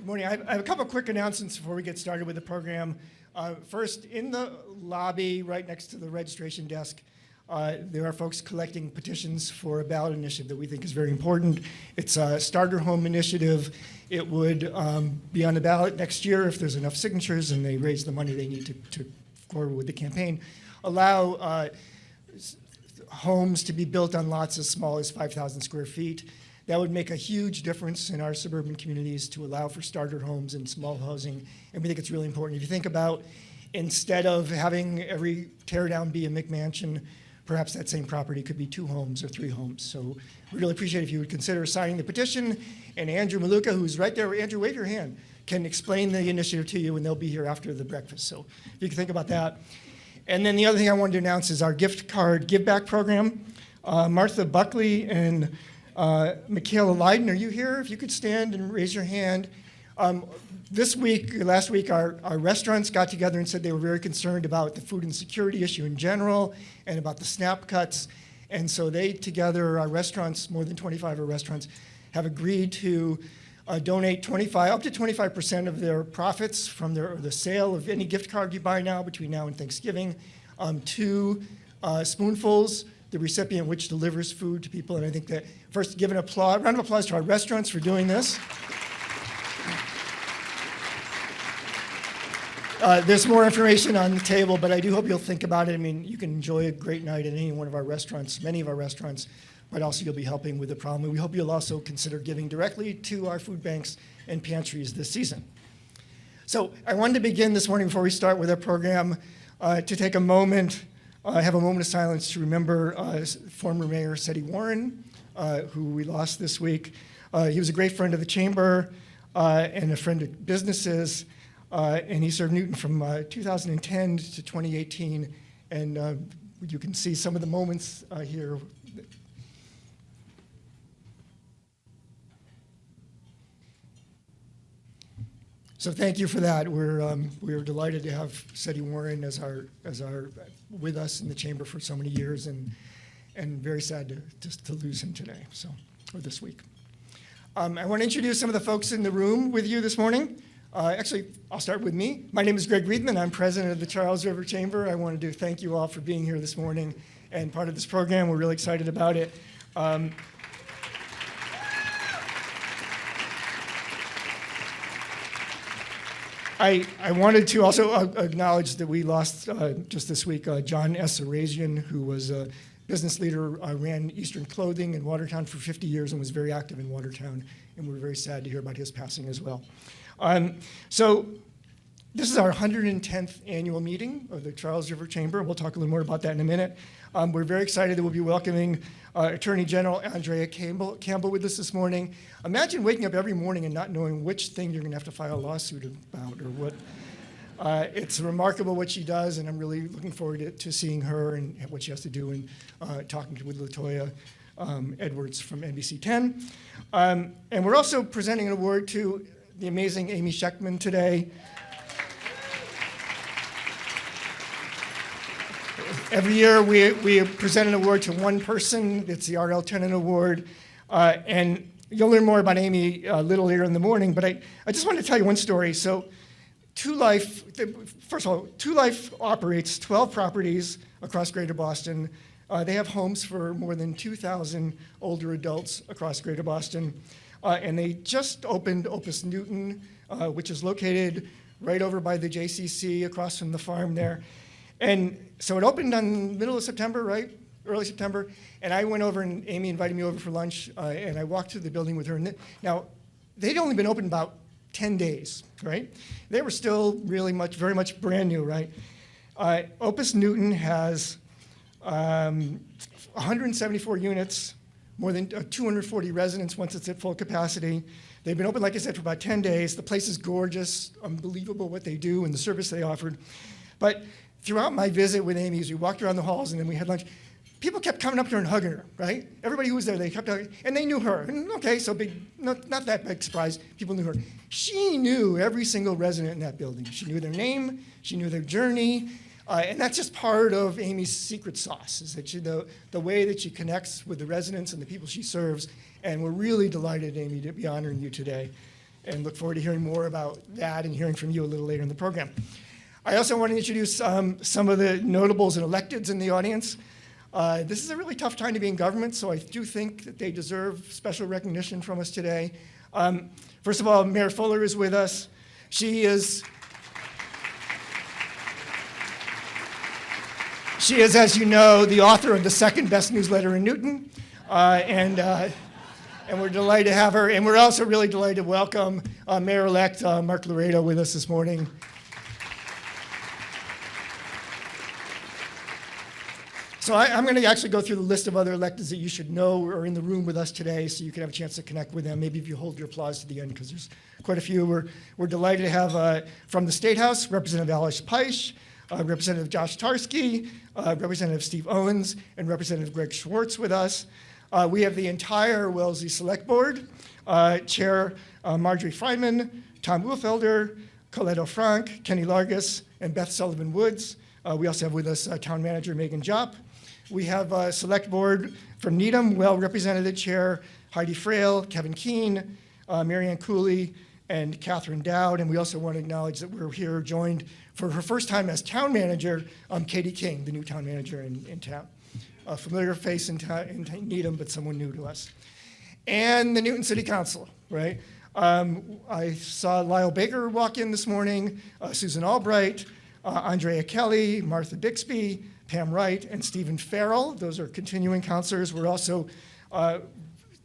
morning. I have a couple of quick announcements before we get started with the program. First, in the lobby right next to the registration desk, there are folks collecting petitions for a ballot initiative that we think is very important. It's a starter home initiative. It would be on the ballot next year if there's enough signatures and they raise the money they need to forward with the campaign. Allow homes to be built on lots as small as 5,000 square feet. That would make a huge difference in our suburban communities to allow for starter homes and small housing, and we think it's really important. If you think about, instead of having every tear down be a McMansion, perhaps that same property could be 2 homes or 3 homes. So we really appreciate if you would consider signing the petition, and Andrew Maluka, who's right there, Andrew, wave your hand, can explain the initiative to you, and they'll be here after the breakfast. So if you can think about that. And then the other thing I wanted to announce is our gift card give back program. Martha Buckley and Michaela Leiden, are you here? If you could stand and raise your hand. Last week, our restaurants got together and said they were very concerned about the food insecurity issue in general and about the SNAP cuts. And so they together, our restaurants, more than 25 of our restaurants, have agreed to donate up to 25% of their profits from the sale of any gift card you buy now between now and Thanksgiving to Spoonfuls, the recipient which delivers food to people. And I think that first, give an round of applause to our restaurants for doing this. There's more information on the table, but I do hope you'll think about it. I mean, you can enjoy a great night at any one of our restaurants, many of our restaurants, but also you'll be helping with the problem. And we hope you'll also consider giving directly to our food banks and pantries this season. So I wanted to begin this morning before we start with our program to take a moment, have a moment of silence to remember former Mayor Seti Warren, who we lost this week. He was a great friend of the chamber and a friend of businesses, and he served Newton from 2010 to 2018, and you can see some of the moments here. So thank you for that. We're delighted to have Seti Warren as our with us in the chamber for so many years, and very sad to lose him today, or this week. I want to introduce some of the folks in the room with you this morning. Actually, I'll start with me. My name is Greg Ruthanne. I'm president of the Charles River Chamber. I wanted to thank you all for being here this morning and part of this program. We're really excited about it. I wanted to also acknowledge that we lost just this week John S. Arazian, who was a business leader, ran Eastern Clothing in Watertown for 50 years and was very active in Watertown, and we're very sad to hear about his passing as well. So this is our 110th annual meeting of the Charles River Chamber. We'll talk a little more about that in a minute. We're very excited that we'll be welcoming Attorney General Andrea Campbell with us this morning. Imagine waking up every morning and not knowing which thing you're going to have to file a lawsuit about or what. It's remarkable what she does, and I'm really looking forward to seeing her and what she has to do and talking with Latoyia Edwards from NBC 10. And we're also presenting an award to the amazing Amy Schectman today. Every year we present an award to one person. It's the R.L. Tennant Award. And you'll learn more about Amy a little later in the morning, but I just wanted to tell you one story. So Two Life operates 12 properties across Greater Boston. They have homes for more than 2,000 older adults across Greater Boston. And they just opened Opus Newton, which is located right over by the JCC across from the farm there. And so it opened on the middle of September, right? Early September. And I went over, and Amy invited me over for lunch, and I walked through the building with her. Now, they'd only been open about 10 days, right? They were still very much brand new, right? Opus Newton has 174 units, more than 240 residents once it's at full capacity. They've been open, like I said, for about 10 days. The place is gorgeous, unbelievable what they do and the service they offered. But throughout my visit with Amy, as we walked around the halls and then we had lunch, people kept coming up to her and hugging her, right? Everybody who was there, they kept hugging, and they knew her. And okay, so not that big surprise, people knew her. She knew every single resident in that building. She knew their name, she knew their journey, and that's just part of Amy's secret sauce, is that the way that she connects with the residents and the people she serves, and we're really delighted, Amy, to be honoring you today. and look forward to hearing more about that and hearing from you a little later in the program. I also want to introduce some of the notables and electeds in the audience. This is a really tough time to be in government, so I do think that they deserve special recognition from us today. First of all, Mayor Fuller is with us. She is, as you know, the author of the second best newsletter in Newton, and we're delighted to have her. And we're also really delighted to welcome Mayor-elect Mark Laredo with us this morning. So I'm going to actually go through the list of other electeds that you should know are in the room with us today, so you can have a chance to connect with them. Maybe if you hold your applause to the end, because there's quite a few. We're delighted to have from the State House, Representative Alice Peisch, Representative Josh Tarski, Representative Steve Owens, and Representative Greg Schwartz with us. We have the entire Wellesley Select Board, Chair Marjorie Fryman, Tom Wolfelder, Coletto Frank, Kenny Largus, and Beth Sullivan Woods. We also have with us Town Manager Megan Jopp. We have a Select Board from Needham, well-represented Chair Heidi Frail, Kevin Keene, Marianne Cooley, and Catherine Dowd. And we also want to acknowledge that we're here joined for her first time as Town Manager, Katie King, the new Town Manager in town. A familiar face in Needham, but someone new to us. And the Newton City Council, right? I saw Lyle Baker walk in this morning, Susan Albright, Andrea Kelly, Martha Bixby, Pam Wright, and Stephen Farrell. Those are continuing counselors. We're also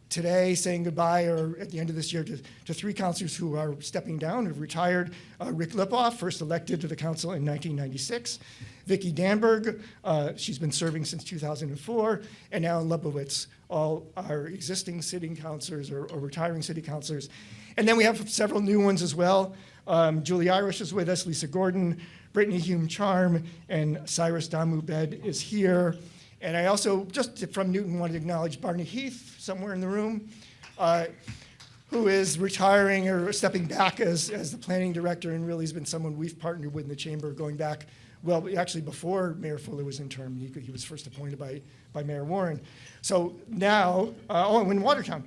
today saying goodbye, or at the end of this year, to three counselors who are stepping down, who've retired. Rick Lipoff, first elected to the council in 1996. Vicki Danberg, she's been serving since 2004. And Alan Lebowitz, all our existing sitting counselors or retiring city councilors. And then we have several new ones as well. Julie Irish is with us, Lisa Gordon, Brittany Hume-Charm, and Cyrus Damu-Bed is here. And I also, just from Newton, wanted to acknowledge Barney Heath, somewhere in the room, who is retiring or stepping back as the planning director, and really has been someone we've partnered with in the chamber going back, well, actually before Mayor Fuller was in term. He was first appointed by Mayor Warren. So now, in Watertown,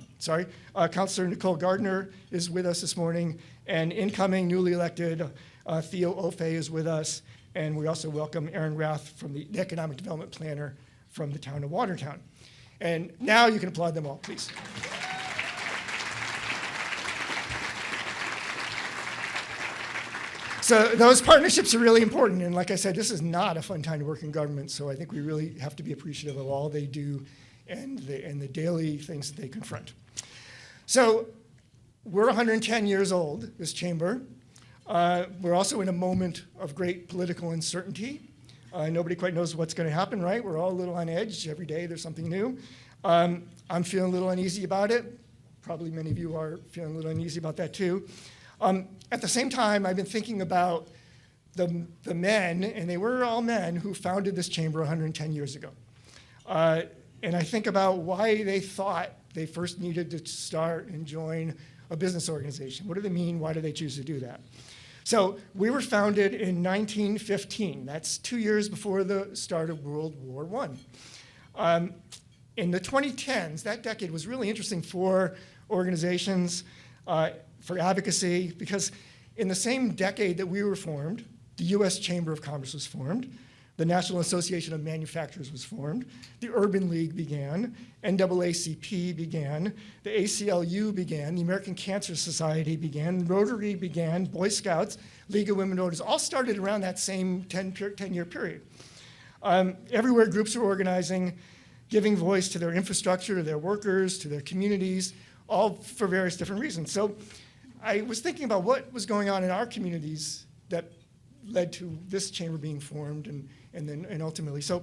Councilor Nicole Gardner is with us this morning, and incoming newly elected Theo Ofe is with us, and we also welcome Aaron Rath, from the Economic Development Planner from the town of Watertown. And now you can applaud them all, please. So those partnerships are really important, and like I said, this is not a fun time to work in government, so I think we really have to be appreciative of all they do and the daily things that they confront. So we're 110 years old, this chamber. We're also in a moment of great political uncertainty. Nobody quite knows what's going to happen, right? We're all a little on edge. Every day there's something new. I'm feeling a little uneasy about it. Probably many of you are feeling a little uneasy about that too. At the same time, I've been thinking about the men, and they were all men, who founded this chamber 110 years ago. And I think about why they thought they first needed to start and join a business organization. What do they mean? Why do they choose to do that? So we were founded in 1915. That's 2 years before the start of World War I. In the 2010s, that decade was really interesting for organizations, for advocacy, because in the same decade that we were formed, the U.S. Chamber of Commerce was formed, the National Association of Manufacturers was formed, the Urban League began, NAACP began, the ACLU began, the American Cancer Society began, Rotary began, Boy Scouts, League of Women Voters, all started around that same 10-year period. Everywhere groups were organizing, giving voice to their infrastructure, to their workers, to their communities, all for various different reasons. So I was thinking about what was going on in our communities that led to this chamber being formed and ultimately. So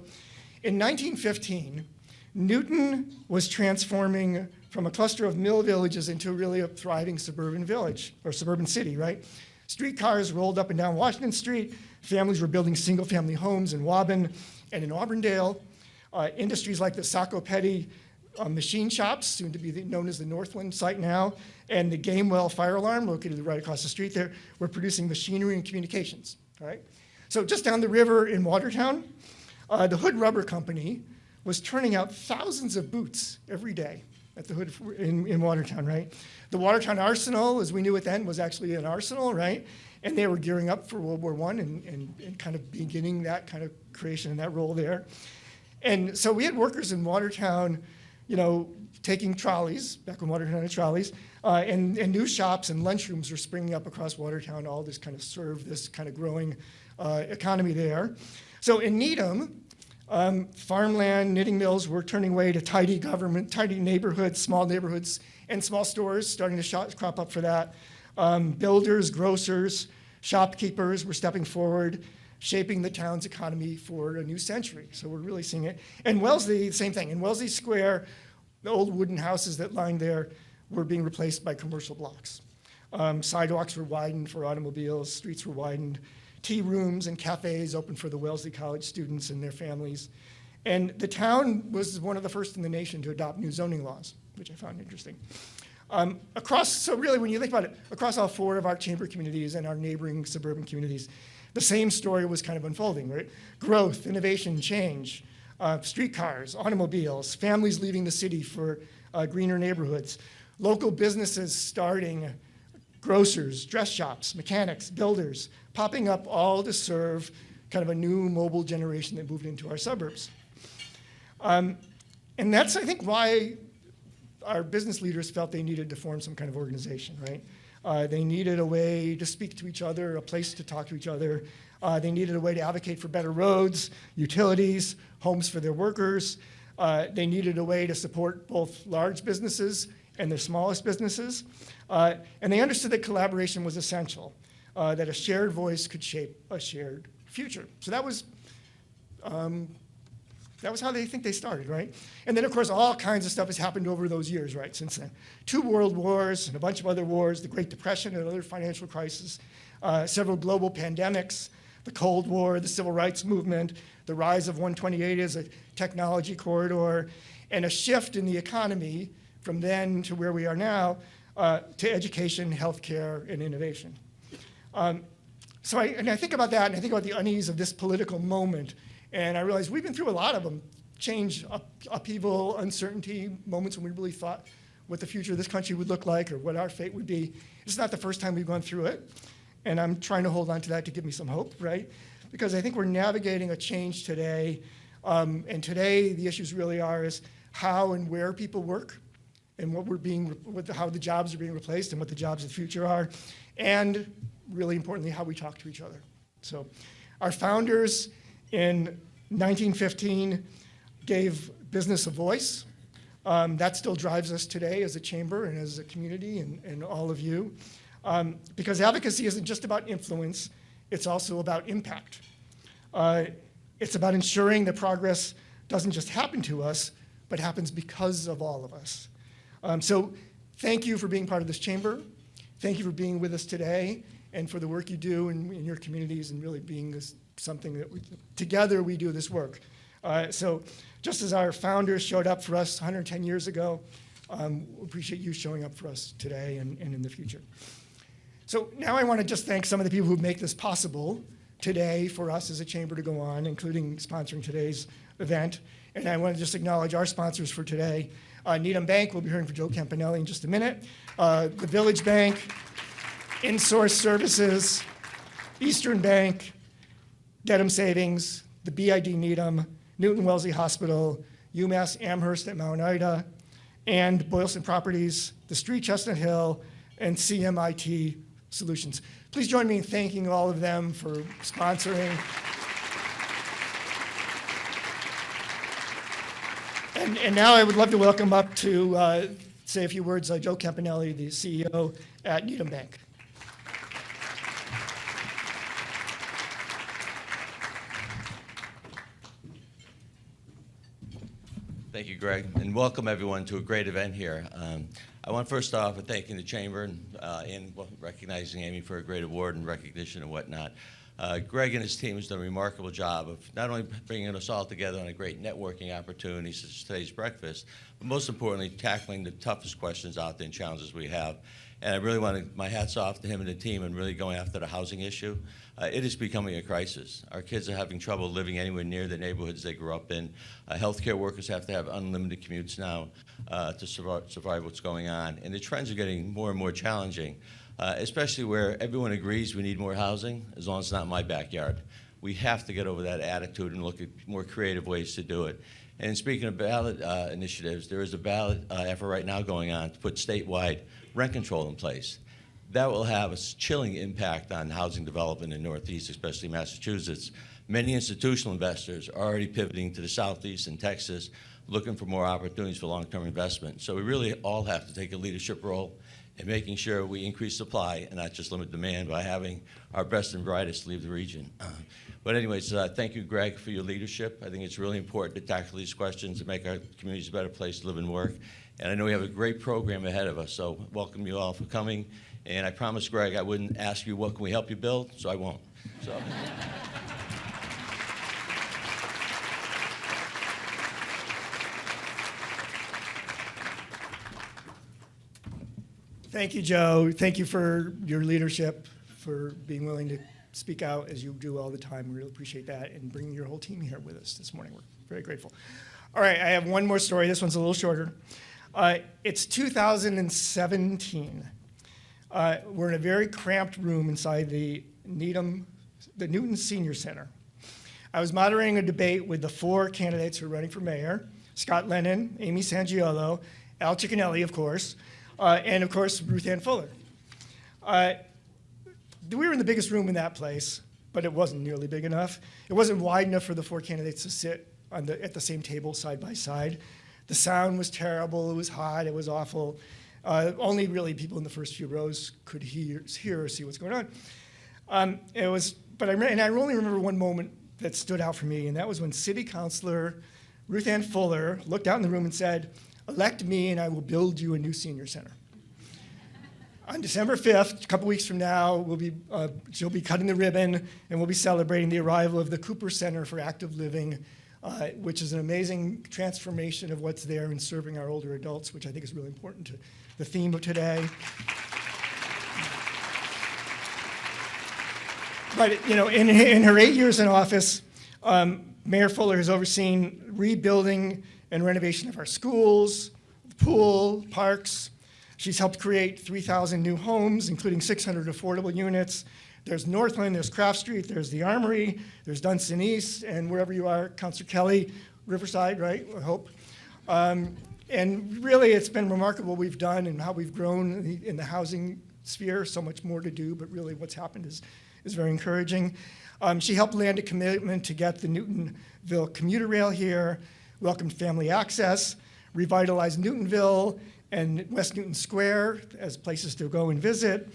in 1915, Newton was transforming from a cluster of mill villages into really a thriving suburban village, or suburban city, right? Streetcars rolled up and down Washington Street. Families were building single-family homes in Waban and in Auburndale. Industries like the Saco Petty machine shops, soon to be known as the Northland site now, and the Gamewell fire alarm, located right across the street there, were producing machinery and communications, all right? So just down the river in Watertown, the Hood Rubber Company was turning out thousands of boots every day at the hood in Watertown, right? The Watertown Arsenal, as we knew it then, was actually an arsenal, right? And they were gearing up for World War I and kind of beginning that kind of creation and that role there. And so we had workers in Watertown, taking trolleys, back when Watertown had trolleys, and new shops and lunchrooms were springing up across Watertown, all this kind of serve this kind of growing economy there. So in Needham, farmland, knitting mills were turning away to tidy government, tidy neighborhoods, and small stores starting to crop up for that. Builders, grocers, shopkeepers were stepping forward, shaping the town's economy for a new century. So we're really seeing it. And Wellesley, same thing. In Wellesley Square, the old wooden houses that lined there were being replaced by commercial blocks. Sidewalks were widened for automobiles, streets were widened, tea rooms and cafes opened for the Wellesley College students and their families. And the town was one of the first in the nation to adopt new zoning laws, which I found interesting. So really, when you think about it, across all 4 of our chamber communities and our neighboring suburban communities, the same story was kind of unfolding, right? Growth, innovation, change, streetcars, automobiles, families leaving the city for greener neighborhoods, local businesses starting, grocers, dress shops, mechanics, builders, popping up all to serve kind of a new mobile generation that moved into our suburbs. And that's, I think, why our business leaders felt they needed to form some kind of organization, right? They needed a way to speak to each other, a place to talk to each other. They needed a way to advocate for better roads, utilities, homes for their workers. They needed a way to support both large businesses and their smallest businesses. And they understood that collaboration was essential, that a shared voice could shape a shared future. So that was how they think they started, right? And then, of course, all kinds of stuff has happened over those years, right, since then. 2 world wars and a bunch of other wars, the Great Depression and other financial crises, several global pandemics, the Cold War, the Civil Rights Movement, the rise of 128 as a technology corridor, and a shift in the economy from then to where we are now to education, healthcare, and innovation. So I think about that, and I think about the unease of this political moment, and I realize we've been through a lot of them, change, upheaval, uncertainty, moments when we really thought what the future of this country would look like or what our fate would be. It's not the first time we've gone through it, and I'm trying to hold on to that to give me some hope, right? Because I think we're navigating a change today, and today the issues really are is how and where people work, and how the jobs are being replaced and what the jobs of the future are, and really importantly, how we talk to each other. So our founders in 1915 gave business a voice. That still drives us today as a chamber and as a community and all of you. Because advocacy isn't just about influence, it's also about impact. It's about ensuring that progress doesn't just happen to us, but happens because of all of us. So thank you for being part of this chamber. Thank you for being with us today and for the work you do in your communities and really being something that together we do this work. So just as our founders showed up for us 110 years ago, appreciate you showing up for us today and in the future. So now I want to just thank some of the people who make this possible today for us as a chamber to go on, including sponsoring today's event. And I want to just acknowledge our sponsors for today. Needham Bank, we'll be hearing from Joe Campanelli in just a minute. The Village Bank, InSource Services, Eastern Bank, Dedham Savings, the BID Needham, Newton Wellesley Hospital, UMass Amherst at Mount Ida, and Boylston Properties, the Street Chestnut Hill, and CMIT Solutions. Please join me in thanking all of them for sponsoring. And now I would love to welcome up to say a few words Joe Campanelli, the CEO at Needham Bank. Thank you, Greg, and welcome everyone to a great event here. I want first off with thanking the Chamber and recognizing Amy for a great award and recognition and whatnot. Greg and his team has done a remarkable job of not only bringing us all together on a great networking opportunity such as today's breakfast, but most importantly, tackling the toughest questions out there and challenges we have. And I really want my hats off to him and the team and really going after the housing issue. It is becoming a crisis. Our kids are having trouble living anywhere near the neighborhoods they grew up in. Healthcare workers have to have unlimited commutes now to survive what's going on. And the trends are getting more and more challenging, especially where everyone agrees we need more housing, as long as it's not in my backyard. We have to get over that attitude and look at more creative ways to do it. And speaking of ballot initiatives, there is a ballot effort right now going on to put statewide rent control in place. That will have a chilling impact on housing development in the Northeast, especially Massachusetts. Many institutional investors are already pivoting to the Southeast and Texas, looking for more opportunities for long-term investment. So we really all have to take a leadership role in making sure we increase supply and not just limit demand by having our best and brightest leave the region. But anyways, thank you, Greg, for your leadership. I think it's really important to tackle these questions and make our communities a better place to live and work. And I know we have a great program ahead of us, so welcome you all for coming. And I promised Greg I wouldn't ask you what can we help you build, so I won't. So. Thank you, Joe. Thank you for your leadership, for being willing to speak out as you do all the time. We really appreciate that, and bringing your whole team here with us this morning. We're very grateful. All right, I have one more story. This one's a little shorter. It's 2017. We're in a very cramped room inside the Newton Senior Center. I was moderating a debate with the 4 candidates who are running for mayor: Scott Lennon, Amy Sangiolo, Al Cicconelli, of course, and of course, Ruthanne Fuller. We were in the biggest room in that place, but it wasn't nearly big enough. It wasn't wide enough for the 4 candidates to sit at the same table side by side. The sound was terrible, it was hot, it was awful. Only really people in the first few rows could hear or see what's going on. I only remember one moment that stood out for me, and that was when City Councilor Ruthanne Fuller looked out in the room and said, "Elect me and I will build you a new senior center." On December 5th, a couple weeks from now, she'll be cutting the ribbon, and we'll be celebrating the arrival of the Cooper Center for Active Living, which is an amazing transformation of what's there in serving our older adults, which I think is really important to the theme of today. But in her 8 years in office, Mayor Fuller has overseen rebuilding and renovation of our schools, pool, parks. She's helped create 3,000 new homes, including 600 affordable units. There's Northland, there's Craft Street, there's the Armory, there's Dunstan East, and wherever you are, Councilor Kelly, Riverside, right, I hope. And really, it's been remarkable what we've done and how we've grown in the housing sphere. So much more to do, but really what's happened is very encouraging. She helped land a commitment to get the Newtonville commuter rail here, welcomed family access, revitalized Newtonville and West Newton Square as places to go and visit.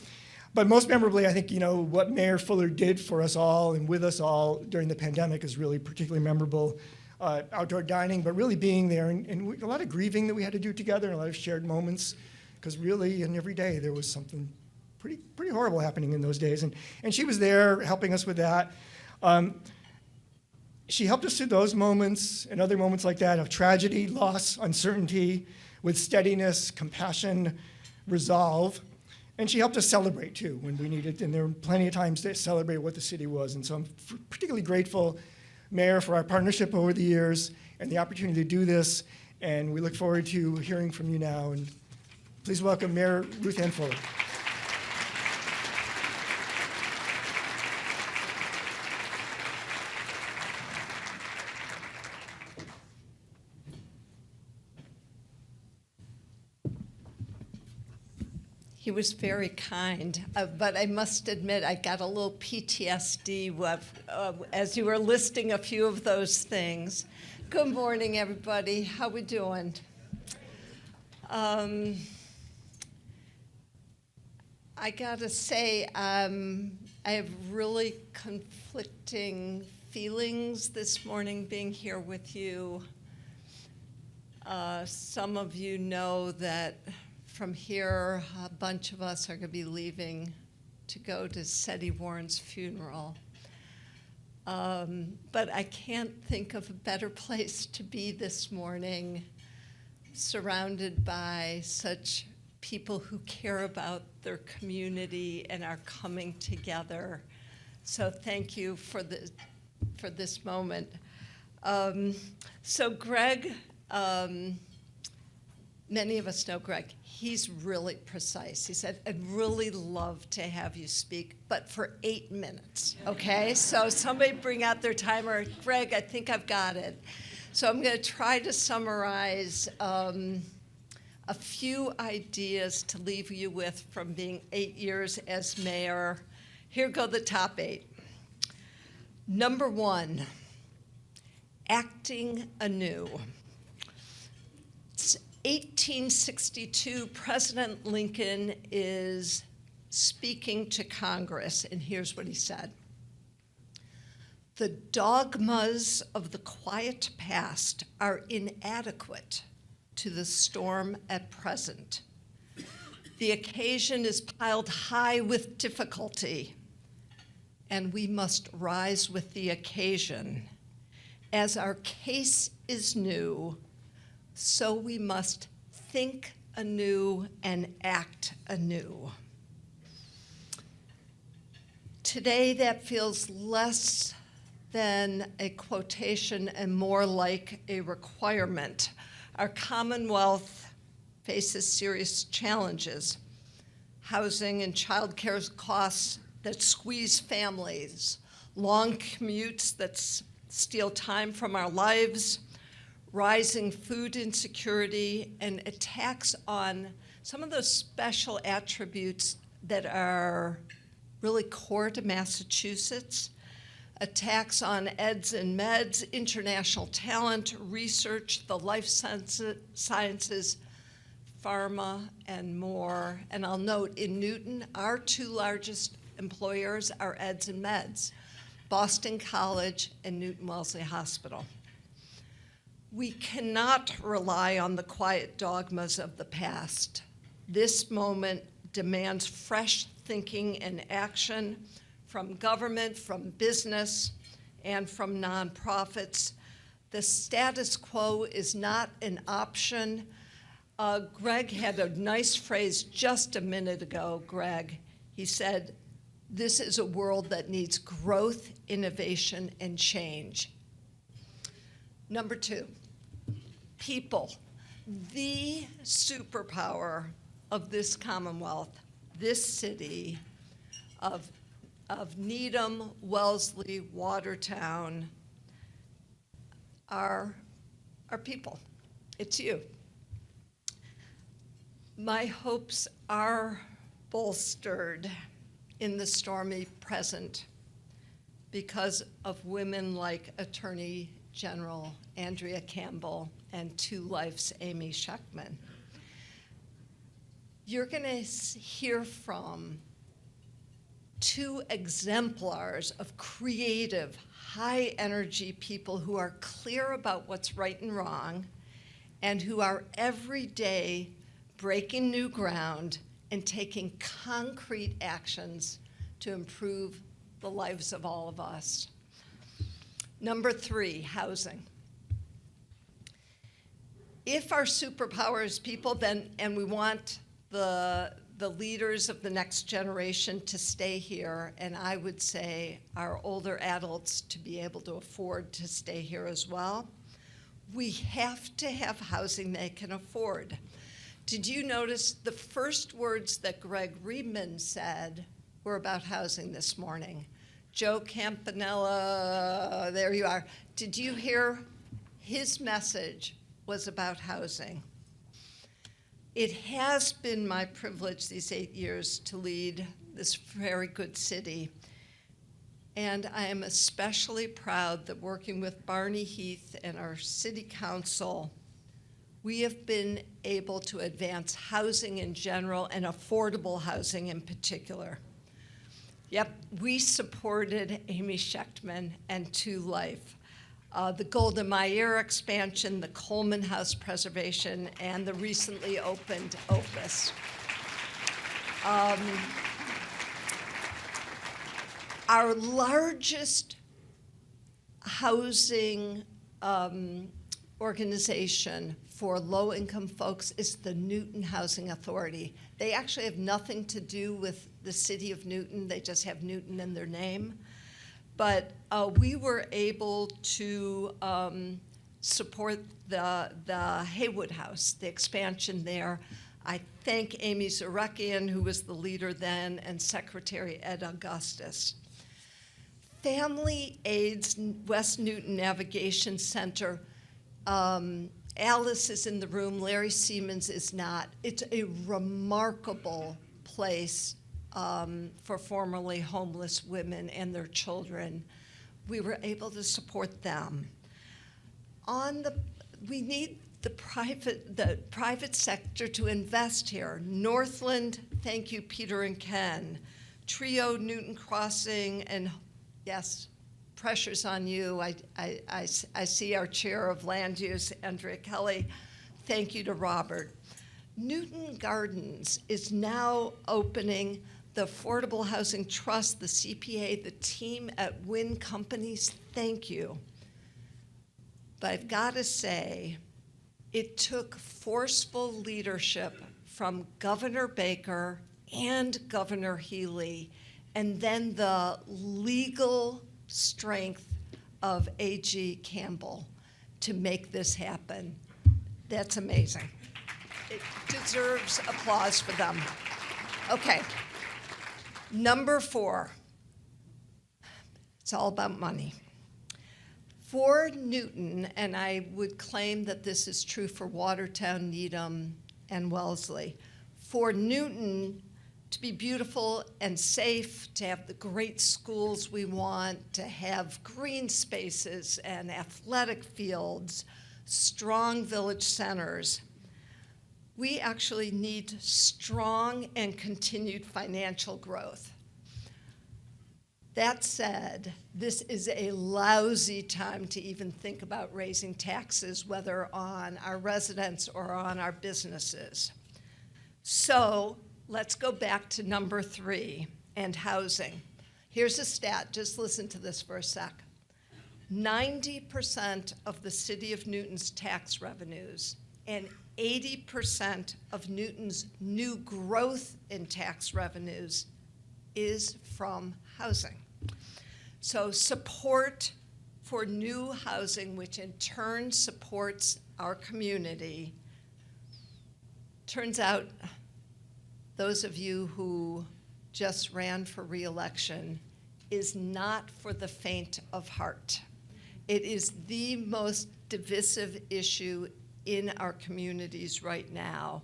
But most memorably, I think, what Mayor Fuller did for us all and with us all during the pandemic is really particularly memorable. Outdoor dining, but really being there, and a lot of grieving that we had to do together, and a lot of shared moments, because really, in every day, there was something pretty horrible happening in those days. And she was there helping us with that. She helped us through those moments and other moments like that of tragedy, loss, uncertainty, with steadiness, compassion, resolve. And she helped us celebrate, too, when we needed, and there were plenty of times to celebrate what the city was. And so I'm particularly grateful, Mayor, for our partnership over the years and the opportunity to do this. And we look forward to hearing from you now. And please welcome Mayor Ruthanne Fuller. He was very kind, but I must admit I got a little PTSD as you were listing a few of those things. Good morning, everybody. How we doing? I gotta say, I have really conflicting feelings this morning being here with you. Some of you know that from here, a bunch of us are going to be leaving to go to Seti Warren's funeral. But I can't think of a better place to be this morning, surrounded by such people who care about their community and are coming together. So thank you for this moment. So Greg, many of us know Greg. He's really precise. He said, I'd really love to have you speak, but for 8 minutes, okay? So somebody bring out their timer. Greg, I think I've got it. So I'm going to try to summarize a few ideas to leave you with from being 8 years as mayor. Here go the top 8. Number 1, acting anew. It's 1862, President Lincoln is speaking to Congress, and here's what he said. The dogmas of the quiet past are inadequate to the storm at present. The occasion is piled high with difficulty, and we must rise with the occasion. As our case is new, so we must think anew and act anew. Today, that feels less than a quotation and more like a requirement. Our Commonwealth faces serious challenges. Housing and child care costs that squeeze families, long commutes that steal time from our lives, rising food insecurity, and attacks on some of those special attributes that are really core to Massachusetts, attacks on eds and meds, international talent, research, the life sciences, pharma, and more. And I'll note, in Newton, our 2 largest employers are eds and meds, Boston College and Newton Wellesley Hospital. We cannot rely on the quiet dogmas of the past. This moment demands fresh thinking and action from government, from business, and from nonprofits. The status quo is not an option. Greg had a nice phrase just a minute ago, Greg. He said, this is a world that needs growth, innovation, and change. Number 2, people. The superpower of this Commonwealth, this city of Needham, Wellesley, Watertown, are people. It's you. My hopes are bolstered in the stormy present because of women like Attorney General Andrea Campbell and 2 Life's Amy Schectman. You're going to hear from 2 exemplars of creative, high-energy people who are clear about what's right and wrong and who are every day breaking new ground and taking concrete actions to improve the lives of all of us. Number 3, housing. If our superpower is people, then, and we want the leaders of the next generation to stay here, and I would say our older adults to be able to afford to stay here as well, we have to have housing they can afford. Did you notice the first words that Greg Riedman said were about housing this morning? Joe Campanella, there you are. Did you hear his message was about housing? It has been my privilege these 8 years to lead this very good city. And I am especially proud that working with Barney Heath and our city council, we have been able to advance housing in general and affordable housing in particular. Yep, we supported Amy Schectman and 2 Life. The Golda Meir expansion, the Coleman House preservation, and the recently opened Opus. Our largest housing organization for low-income folks is the Newton Housing Authority. They actually have nothing to do with the city of Newton. They just have Newton in their name. But we were able to support the Haywood House, the expansion there. I thank Amy Zarekian, who was the leader then, and Secretary Ed Augustus. Family Aids West Newton Navigation Center. Alice is in the room, Larry Siemens is not. It's a remarkable place for formerly homeless women and their children. We were able to support them. We need the private sector to invest here. Northland, thank you, Peter and Ken. Trio, Newton Crossing, and yes, pressure's on you. I see our chair of land use, Andrea Kelly. Thank you to Robert. Newton Gardens is now opening the Affordable Housing Trust, the CPA, the team at Wynn Companies. Thank you. But I've got to say, it took forceful leadership from Governor Baker and Governor Healy, and then the legal strength of A.G. Campbell to make this happen. That's amazing. It deserves applause for them. Okay, number 4. It's all about money. For Newton, and I would claim that this is true for Watertown, Needham, and Wellesley, for Newton to be beautiful and safe, to have the great schools we want, to have green spaces and athletic fields, strong village centers, we actually need strong and continued financial growth. That said, this is a lousy time to even think about raising taxes, whether on our residents or on our businesses. So let's go back to number 3, and housing. Here's a stat, just listen to this for a sec. 90% of the city of Newton's tax revenues and 80% of Newton's new growth in tax revenues is from housing. So support for new housing, which in turn supports our community. Turns out those of you who just ran for re-election is not for the faint of heart. It is the most divisive issue in our communities right now.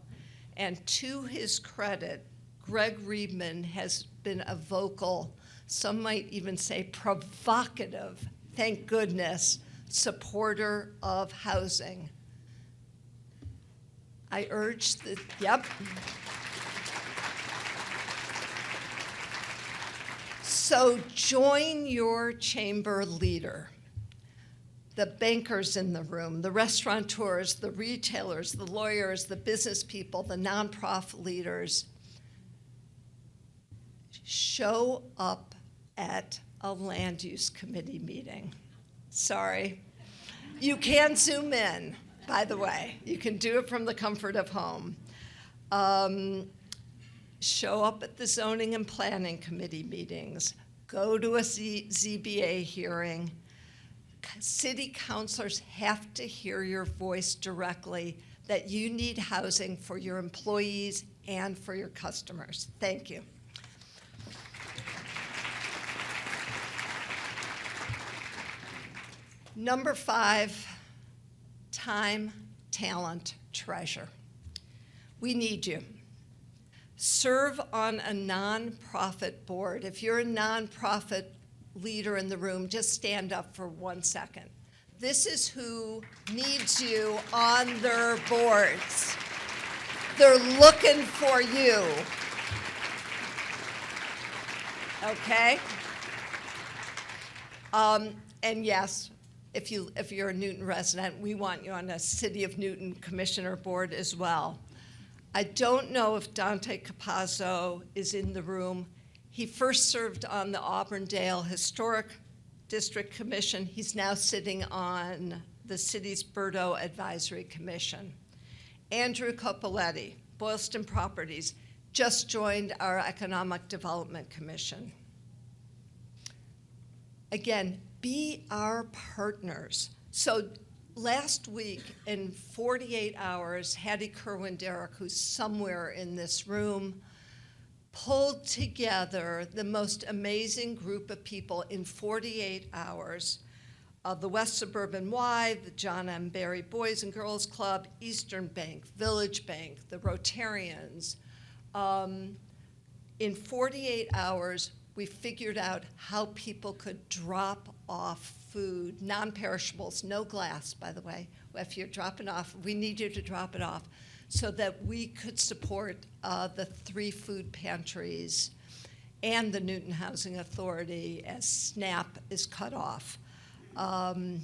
And to his credit, Greg Riebman has been a vocal, some might even say provocative, thank goodness, supporter of housing. I urge the, yep. So join your chamber leader, the bankers in the room, the restaurateurs, the retailers, the lawyers, the business people, the nonprofit leaders. Show up at a land use committee meeting. Sorry. You can Zoom in, by the way. You can do it from the comfort of home. Show up at the zoning and planning committee meetings. Go to a ZBA hearing. City councilors have to hear your voice directly that you need housing for your employees and for your customers. Thank you. Number 5, time, talent, treasure. We need you. Serve on a nonprofit board. If you're a nonprofit leader in the room, just stand up for 1 second. This is who needs you on their boards. They're looking for you. Okay? And yes, if you're a Newton resident, we want you on a City of Newton Commissioner board as well. I don't know if Dante Capazzo is in the room. He first served on the Auburndale Historic District Commission. He's now sitting on the city's Birdo Advisory Commission. Andrew Coppoletti, Boylston Properties, just joined our Economic Development Commission. Again, be our partners. So last week, in 48 hours, Hattie Kerwin-Derrick, who's somewhere in this room, pulled together the most amazing group of people in 48 hours. The West Suburban Y, the John M. Barry Boys and Girls Club, Eastern Bank, Village Bank, the Rotarians. In 48 hours, we figured out how people could drop off food, non-perishables, no glass, by the way. If you're dropping off, we need you to drop it off, so that we could support the 3 food pantries and the Newton Housing Authority as SNAP is cut off. The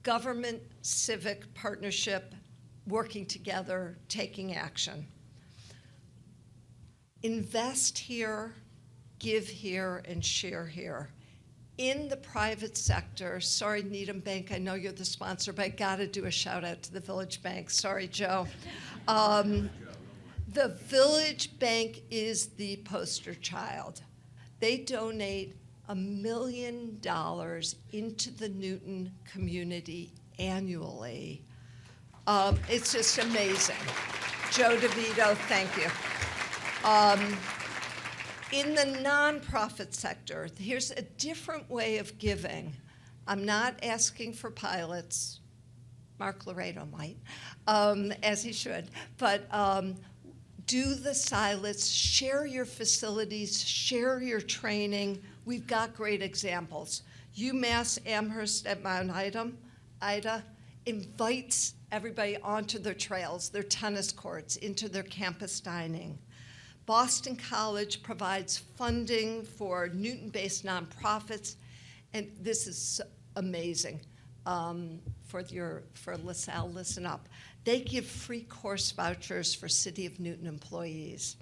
government civic partnership, working together, taking action. Invest here, give here, and share here. In the private sector, sorry, Needham Bank, I know you're the sponsor, but I gotta do a shout out to the Village Bank. Sorry, Joe. The Village Bank is the poster child. They donate $1 million into the Newton community annually. It's just amazing. Joe DeVito, thank you. In the nonprofit sector, here's a different way of giving. I'm not asking for pilots. Mark Laredo might, as he should. But do the silots, share your facilities, share your training. We've got great examples. UMass Amherst at Mount Ida invites everybody onto their trails, their tennis courts, into their campus dining. Boston College provides funding for Newton-based nonprofits, and this is amazing. For LaSalle, listen up. They give free course vouchers for City of Newton employees.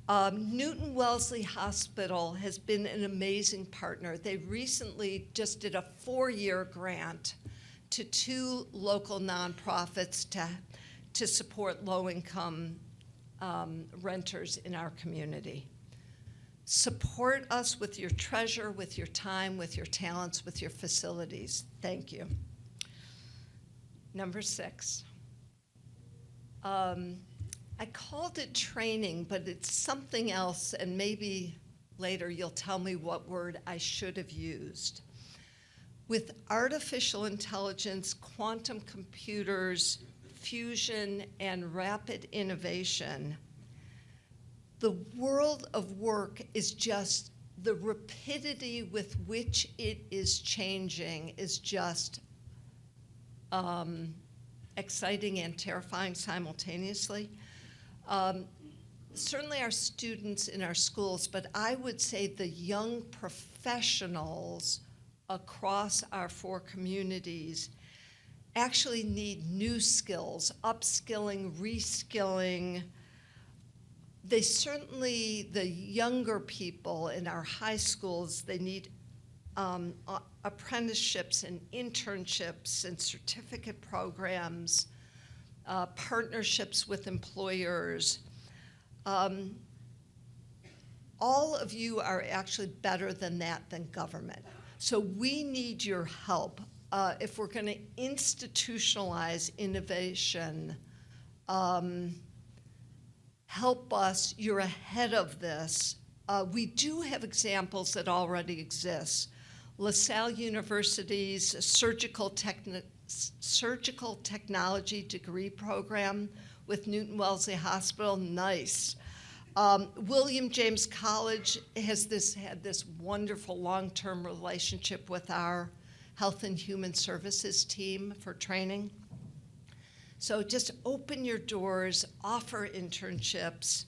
Newton Wellesley Hospital has been an amazing partner. They recently just did a 4-year grant to 2 local nonprofits to support low-income renters in our community. Support us with your treasure, with your time, with your talents, with your facilities. Thank you. Number 6. I called it training, but it's something else, and maybe later you'll tell me what word I should have used. With artificial intelligence, quantum computers, fusion, and rapid innovation, the world of work is just, the rapidity with which it is changing is just exciting and terrifying simultaneously. Certainly our students in our schools, but I would say the young professionals across our 4 communities actually need new skills, upskilling, reskilling. They certainly, the younger people in our high schools, they need apprenticeships and internships and certificate programs, partnerships with employers. All of you are actually better than that than government. So we need your help. If we're going to institutionalize innovation, help us. You're ahead of this. We do have examples that already exist. LaSalle University's surgical technology degree program with Newton Wellesley Hospital, nice. William James College has had this wonderful long-term relationship with our Health and Human Services team for training. So just open your doors, offer internships.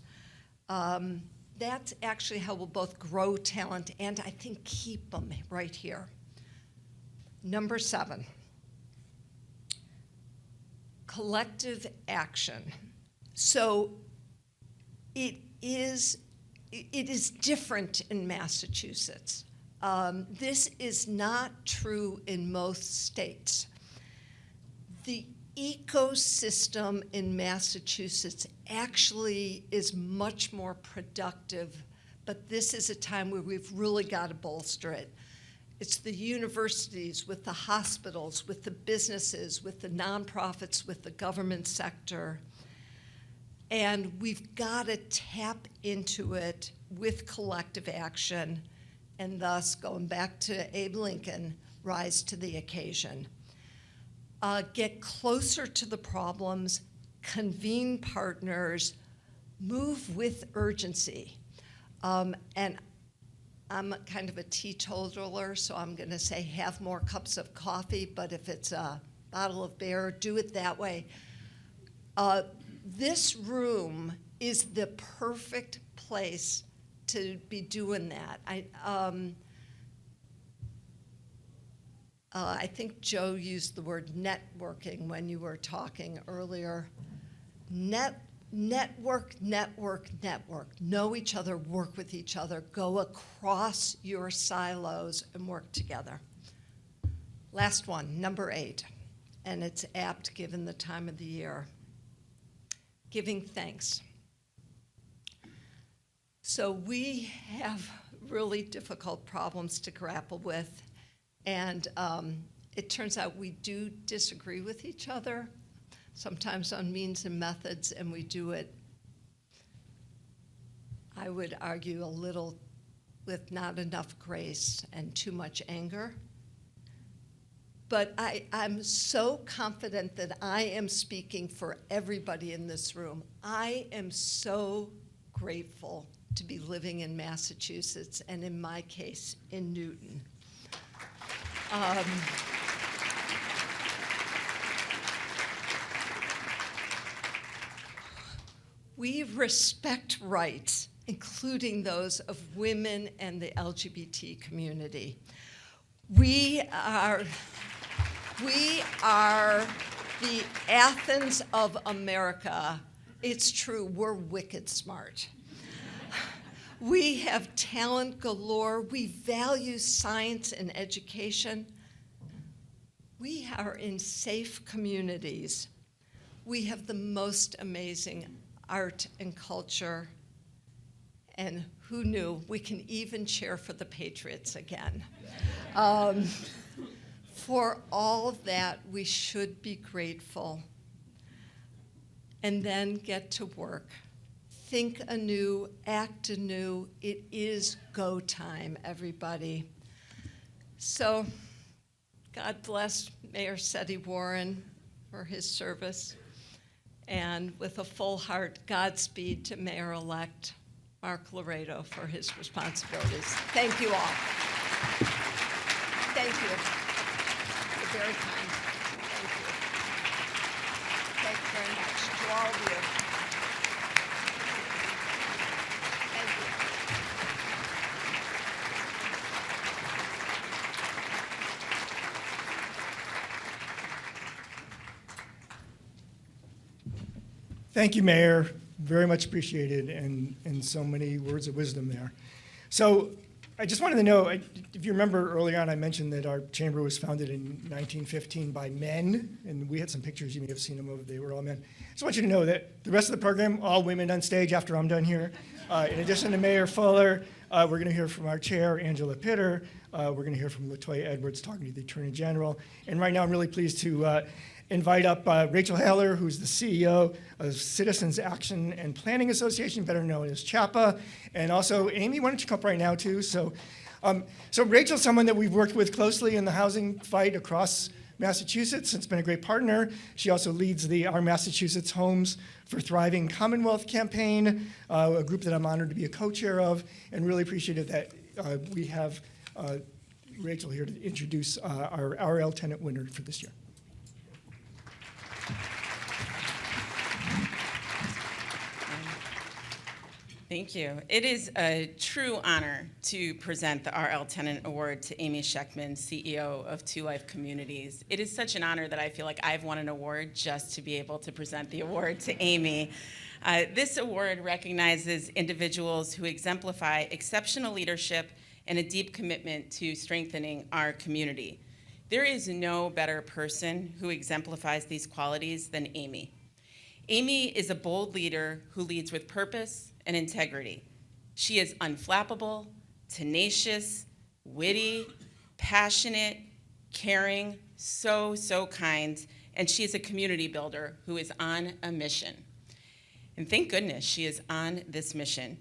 That's actually how we'll both grow talent and I think keep them right here. Number 7, collective action. So it is different in Massachusetts. This is not true in most states. The ecosystem in Massachusetts actually is much more productive, but this is a time where we've really got to bolster it. It's the universities, with the hospitals, with the businesses, with the nonprofits, with the government sector. And we've got to tap into it with collective action, and thus, going back to Abe Lincoln, rise to the occasion. Get closer to the problems, convene partners, move with urgency. And I'm kind of a teetotaler, so I'm going to say have more cups of coffee, but if it's a bottle of beer, do it that way. This room is the perfect place to be doing that. I think Joe used the word networking when you were talking earlier. Network. Know each other, work with each other, go across your silos and work together. Last one, number 8, and it's apt given the time of the year. Giving thanks. So we have really difficult problems to grapple with, and it turns out we do disagree with each other, sometimes on means and methods, and we do it, I would argue, a little with not enough grace and too much anger. But I'm so confident that I am speaking for everybody in this room. I am so grateful to be living in Massachusetts, and in my case, in Newton. We respect rights, including those of women and the LGBT community. We are the Athens of America. It's true, we're wicked smart. We have talent galore. We value science and education. We are in safe communities. We have the most amazing art and culture. And who knew, we can even cheer for the Patriots again. For all that, we should be grateful and then get to work. Think anew, act anew. It is go time, everybody. So, God bless Mayor Seti Warren for his service. And with a full heart, Godspeed to Mayor-elect Mark Laredo for his responsibilities. Thank you all. Thank you. You're very kind. Thank you. Thank you very much to all of you. Thank you. Thank you, Mayor. Very much appreciated, and so many words of wisdom there. So I just wanted to know, if you remember early on, I mentioned that our chamber was founded in 1915 by men, and we had some pictures, you may have seen them over, they were all men. I just want you to know that the rest of the program, all women on stage after I'm done here. In addition to Mayor Fuller, we're going to hear from our chair, Angela Pitter. We're going to hear from Latoyia Edwards talking to the Attorney General. And right now I'm really pleased to invite up Rachel Haller, who's the CEO of Citizens Action and Planning Association, better known as CHAPA. And also, Amy, why don't you come up right now, too? So Rachel's someone that we've worked with closely in the housing fight across Massachusetts. It's been a great partner. She also leads the Our Massachusetts Homes for Thriving Commonwealth campaign, a group that I'm honored to be a co-chair of, and really appreciative that we have Rachel here to introduce our RL Tennant winner for this year. Thank you. It is a true honor to present the RL Tennant Award to Amy Schectman, CEO of Two Life Communities. It is such an honor that I feel like I've won an award just to be able to present the award to Amy. This award recognizes individuals who exemplify exceptional leadership and a deep commitment to strengthening our community. There is no better person who exemplifies these qualities than Amy. Amy is a bold leader who leads with purpose and integrity. She is unflappable, tenacious, witty, passionate, caring, so kind, and she is a community builder who is on a mission. And thank goodness she is on this mission.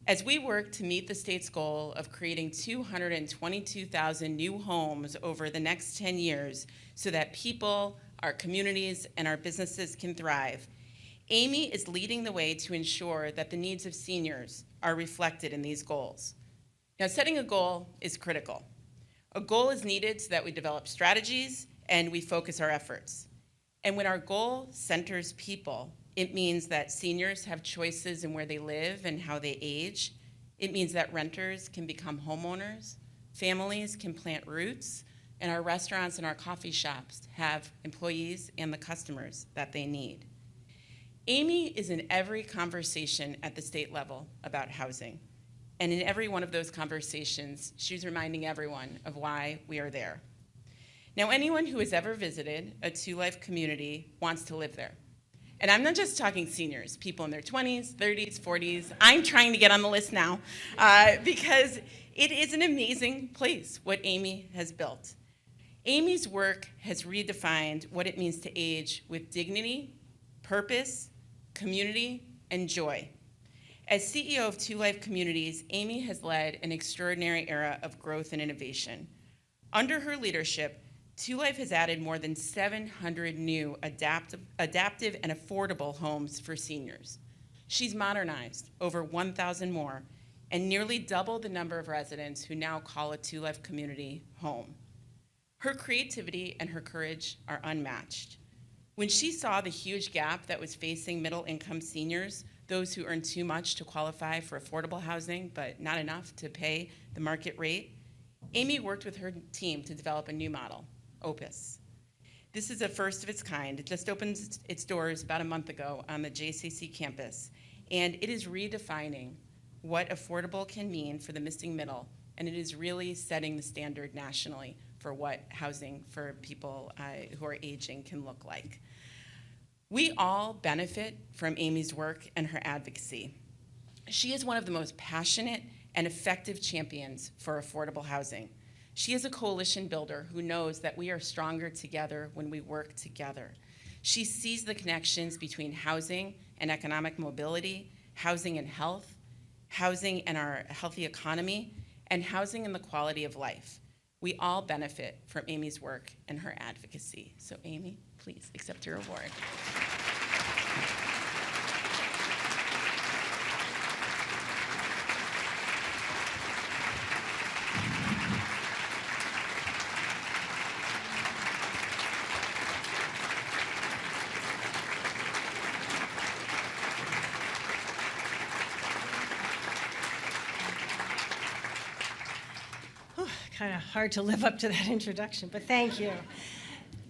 As we work to meet the state's goal of creating 222,000 new homes over the next 10 years so that people, our communities, and our businesses can thrive, Amy is leading the way to ensure that the needs of seniors are reflected in these goals. Now, setting a goal is critical. A goal is needed so that we develop strategies and we focus our efforts. And when our goal centers people, it means that seniors have choices in where they live and how they age. It means that renters can become homeowners, families can plant roots, and our restaurants and our coffee shops have employees and the customers that they need. Amy is in every conversation at the state level about housing. And in every one of those conversations, she's reminding everyone of why we are there. Now, anyone who has ever visited a 2Life community wants to live there. And I'm not just talking seniors, people in their 20s, 30s, 40s. I'm trying to get on the list now because it is an amazing place, what Amy has built. Amy's work has redefined what it means to age with dignity, purpose, community, and joy. As CEO of 2Life Communities, Amy has led an extraordinary era of growth and innovation. Under her leadership, 2Life has added more than 700 new adaptive and affordable homes for seniors. She's modernized over 1,000 more and nearly doubled the number of residents who now call a 2Life community home. Her creativity and her courage are unmatched. When she saw the huge gap that was facing middle-income seniors, those who earn too much to qualify for affordable housing but not enough to pay the market rate, Amy worked with her team to develop a new model, Opus. This is a first of its kind. It just opened its doors about a month ago on the JCC campus, and it is redefining what affordable can mean for the missing middle, and it is really setting the standard nationally for what housing for people who are aging can look like. We all benefit from Amy's work and her advocacy. She is one of the most passionate and effective champions for affordable housing. She is a coalition builder who knows that we are stronger together when we work together. She sees the connections between housing and economic mobility, housing and health, housing and our healthy economy, and housing and the quality of life. We all benefit from Amy's work and her advocacy. So Amy, please accept your award. Kind of hard to live up to that introduction, but thank you.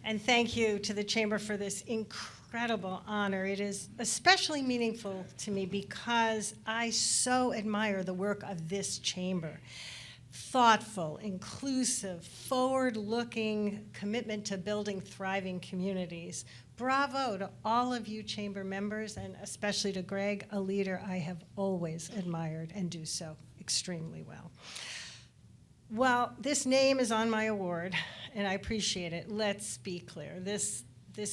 And thank you to the Chamber for this incredible honor. It is especially meaningful to me because I so admire the work of this Chamber. Thoughtful, inclusive, forward-looking commitment to building thriving communities. Bravo to all of you Chamber members, and especially to Greg, a leader I have always admired and do so extremely well. Well, this name is on my award, and I appreciate it. Let's be clear. This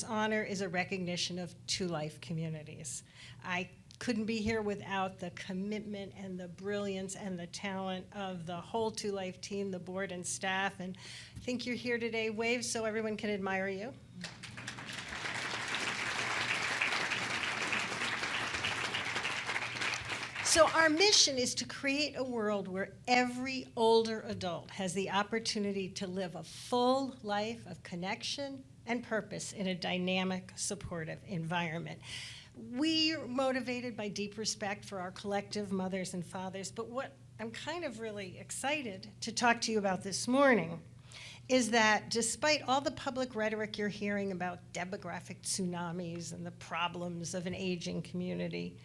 honor is a recognition of 2Life communities. I couldn't be here without the commitment and the brilliance and the talent of the whole 2Life team, the board and staff, and I think you're here today. Wave so everyone can admire you. So our mission is to create a world where every older adult has the opportunity to live a full life of connection and purpose in a dynamic, supportive environment. We're motivated by deep respect for our collective mothers and fathers, but what I'm kind of really excited to talk to you about this morning is that despite all the public rhetoric you're hearing about demographic tsunamis and the problems of an aging community,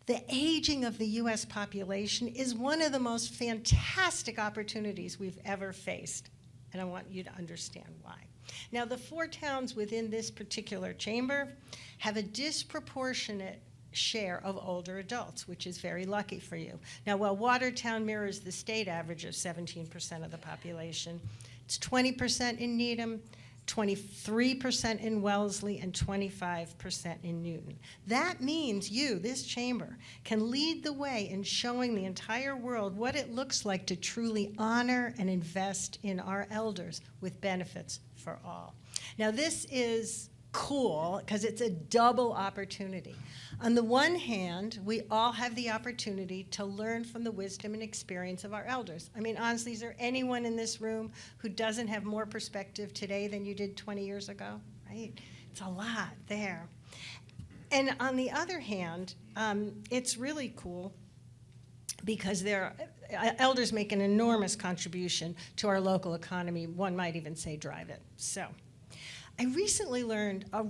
The aging of the US population is one of the most fantastic opportunities we've ever faced, and I want you to understand why. Now, the 4 towns within this particular chamber have a disproportionate share of older adults, which is very lucky for you. Now, while Watertown mirrors the state average of 17% of the population, it's 20% in Needham, 23% in Wellesley, and 25% in Newton. That means you, this chamber, can lead the way in showing the entire world what it looks like to truly honor and invest in our elders with benefits for all. Now, this is cool because it's a double opportunity. On the one hand, we all have the opportunity to learn from the wisdom and experience of our elders. I mean, honestly, is there anyone in this room who doesn't have more perspective today than you did 20 years ago, right? It's a lot there. And on the other hand, it's really cool because elders make an enormous contribution to our local economy. One might even say drive it. So I recently learned a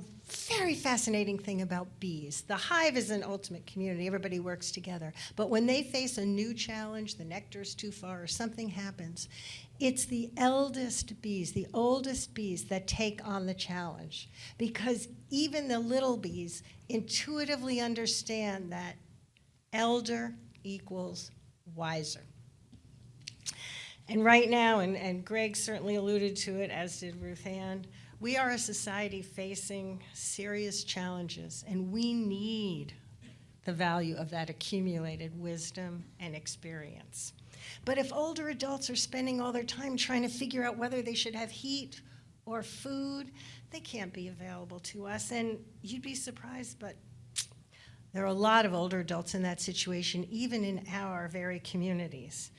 very fascinating thing about bees. The hive is an ultimate community. Everybody works together. But when they face a new challenge, the nectar's too far or something happens, it's the eldest bees, the oldest bees that take on the challenge. Because even the little bees intuitively understand that elder equals wiser. And right now, and Greg certainly alluded to it, as did Ruthanne, we are a society facing serious challenges, and we need the value of that accumulated wisdom and experience. But if older adults are spending all their time trying to figure out whether they should have heat or food, they can't be available to us. And you'd be surprised, but there are a lot of older adults in that situation, even in our very communities.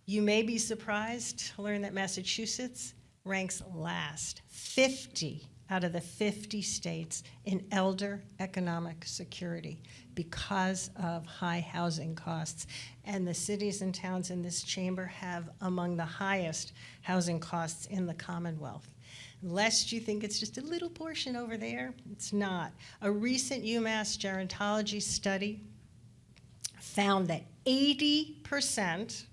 You may be surprised to learn that Massachusetts ranks last, 50 out of the 50 states in elder economic security because of high housing costs. And the cities and towns in this chamber have among the highest housing costs in the Commonwealth. Lest you think it's just a little portion over there, it's not. A recent UMass gerontology study found that 80%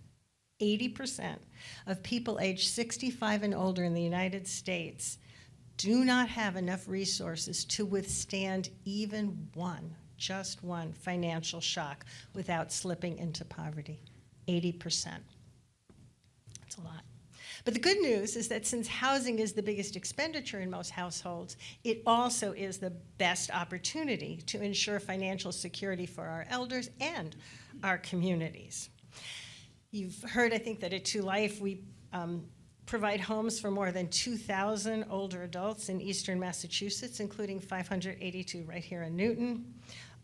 of people aged 65 and older in the United States do not have enough resources to withstand even just one financial shock without slipping into poverty. 80%. That's a lot. But the good news is that since housing is the biggest expenditure in most households, it also is the best opportunity to ensure financial security for our elders and our communities. You've heard, I think, that at 2 Life we provide homes for more than 2,000 older adults in eastern Massachusetts, including 582 right here in Newton.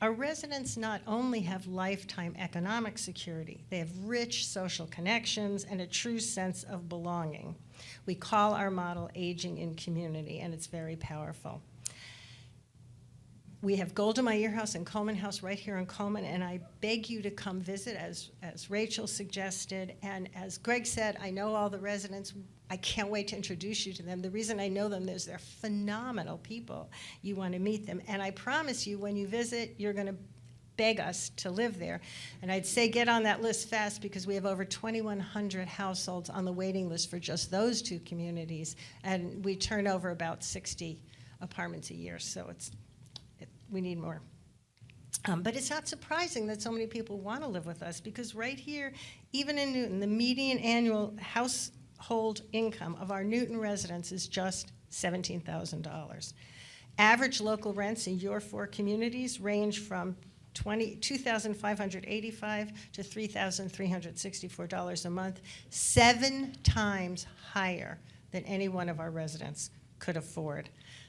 Our residents not only have lifetime economic security, they have rich social connections and a true sense of belonging. We call our model Aging in Community, and it's very powerful. We have Golda Meir House and Coleman House right here in Coleman, and I beg you to come visit, as Rachel suggested. And as Greg said, I know all the residents. I can't wait to introduce you to them. The reason I know them is they're phenomenal people. You want to meet them. And I promise you, when you visit, you're going to beg us to live there. And I'd say get on that list fast because we have over 2,100 households on the waiting list for just those 2 communities. And we turn over about 60 apartments a year, so we need more. But it's not surprising that so many people want to live with us because right here, even in Newton, the median annual household income of our Newton residents is just $17,000. Average local rents in your 4 communities range from $2,585 to $3,364 a month, 7 times higher than any one of our residents could afford.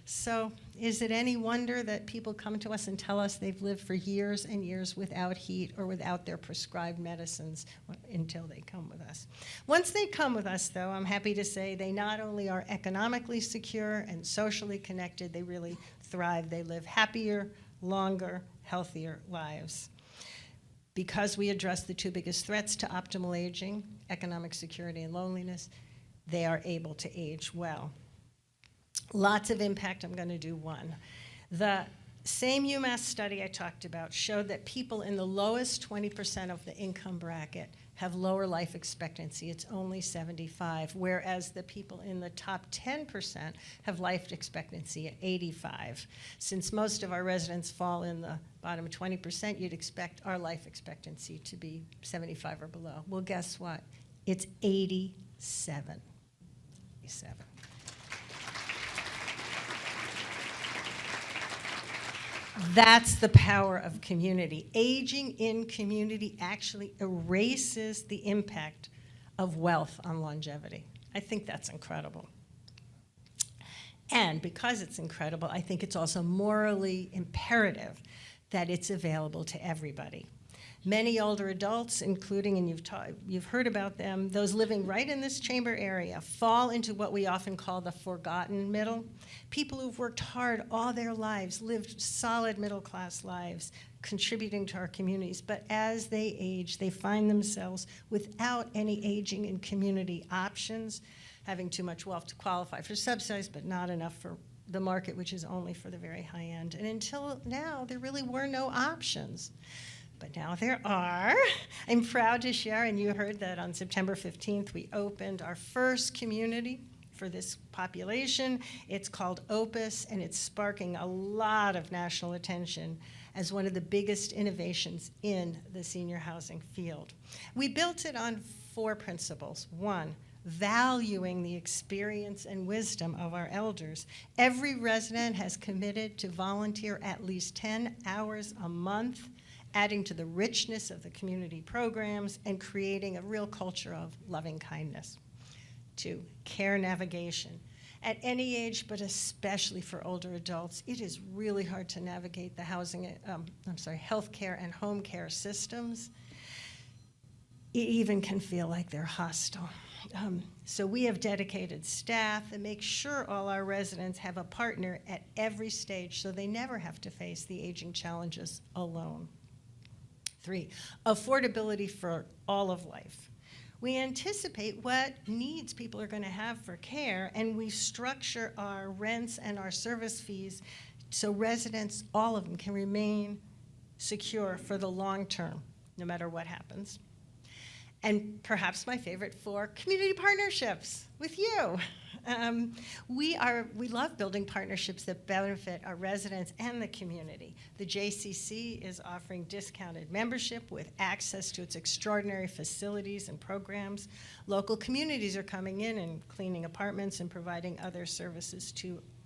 So is it any wonder that people come to us and tell us they've lived for years and years without heat or without their prescribed medicines until they come with us? Once they come with us, though, I'm happy to say they not only are economically secure and socially connected, they really thrive. They live happier, longer, healthier lives. Because we address the 2 biggest threats to optimal aging, economic security and loneliness, they are able to age well. Lots of impact. I'm going to do one. The Same UMass study I talked about showed that people in the lowest 20% of the income bracket have lower life expectancy. It's only 75, whereas the people in the top 10% have life expectancy at 85. Since most of our residents fall in the bottom 20%, you'd expect our life expectancy to be 75 or below. Well, guess what? It's 87. 87. That's the power of community. Aging in community actually erases the impact of wealth on longevity. I think that's incredible. And because it's incredible, I think it's also morally imperative that it's available to everybody. Many older adults, including, and you've heard about them, those living right in this chamber area, fall into what we often call the forgotten middle. People who've worked hard all their lives, lived solid middle-class lives, contributing to our communities, but as they age, they find themselves without any aging in community options, having too much wealth to qualify for subsidies, but not enough for the market, which is only for the very high end. And until now, there really were no options. But now there are. I'm proud to share, and you heard that on September 15th, we opened our first community for this population. It's called Opus, and it's sparking a lot of national attention as one of the biggest innovations in the senior housing field. We built it on 4 principles. 1, valuing the experience and wisdom of our elders. Every resident has committed to volunteer at least 10 hours a month, adding to the richness of the community programs and creating a real culture of loving kindness. 2, care navigation. At any age, but especially for older adults, it is really hard to navigate the healthcare and home care systems. It even can feel like they're hostile. So we have dedicated staff that make sure all our residents have a partner at every stage so they never have to face the aging challenges alone. 3, affordability for all of life. We anticipate what needs people are going to have for care, and we structure our rents and our service fees so residents, all of them, can remain secure for the long term, no matter what happens. And perhaps my favorite 4, community partnerships with you. We love building partnerships that benefit our residents and the community. The JCC is offering discounted membership with access to its extraordinary facilities and programs. Local communities are coming in and cleaning apartments and providing other services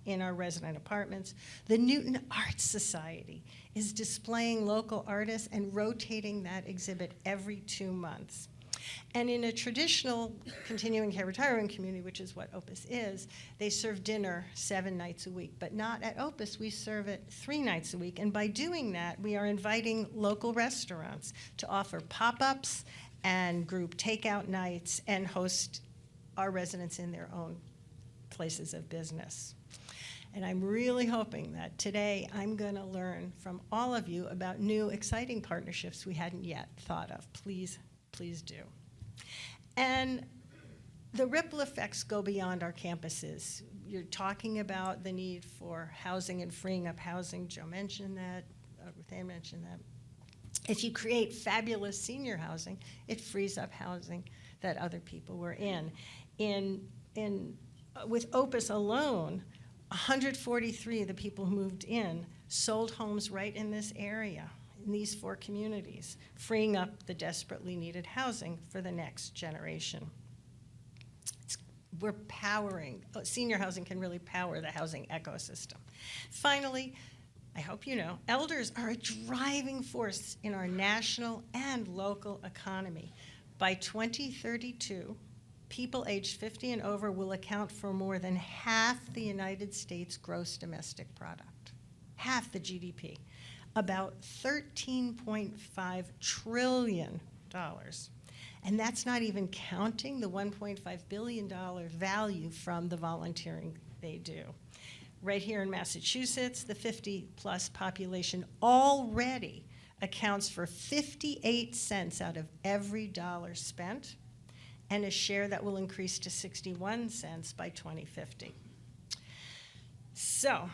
in our resident apartments. The Newton Arts Society is displaying local artists and rotating that exhibit every 2 months. And in a traditional continuing care retiring community, which is what Opus is, they serve dinner 7 nights a week. But not at Opus, we serve it 3 nights a week. And by doing that, we are inviting local restaurants to offer pop-ups and group takeout nights and host our residents in their own places of business. And I'm really hoping that today I'm going to learn from all of you about new, exciting partnerships we hadn't yet thought of. Please do. And the ripple effects go beyond our campuses. You're talking about the need for housing and freeing up housing. Joe mentioned that, Ruthanne mentioned that. If you create fabulous senior housing, it frees up housing that other people were in. With Opus alone, 143 of the people who moved in sold homes right in this area, in these 4 communities, freeing up the desperately needed housing for the next generation. We're powering, senior housing can really power the housing ecosystem. Finally, I hope you know, elders are a driving force in our national and local economy. By 2032, people aged 50 and over will account for more than half the United States gross domestic product, half the GDP. About $13.5 trillion. And that's not even counting the $1.5 billion value from the volunteering they do. Right here in Massachusetts, the 50-plus population already accounts for 58 cents out of every dollar spent, and a share that will increase to 61 cents by 2050. So,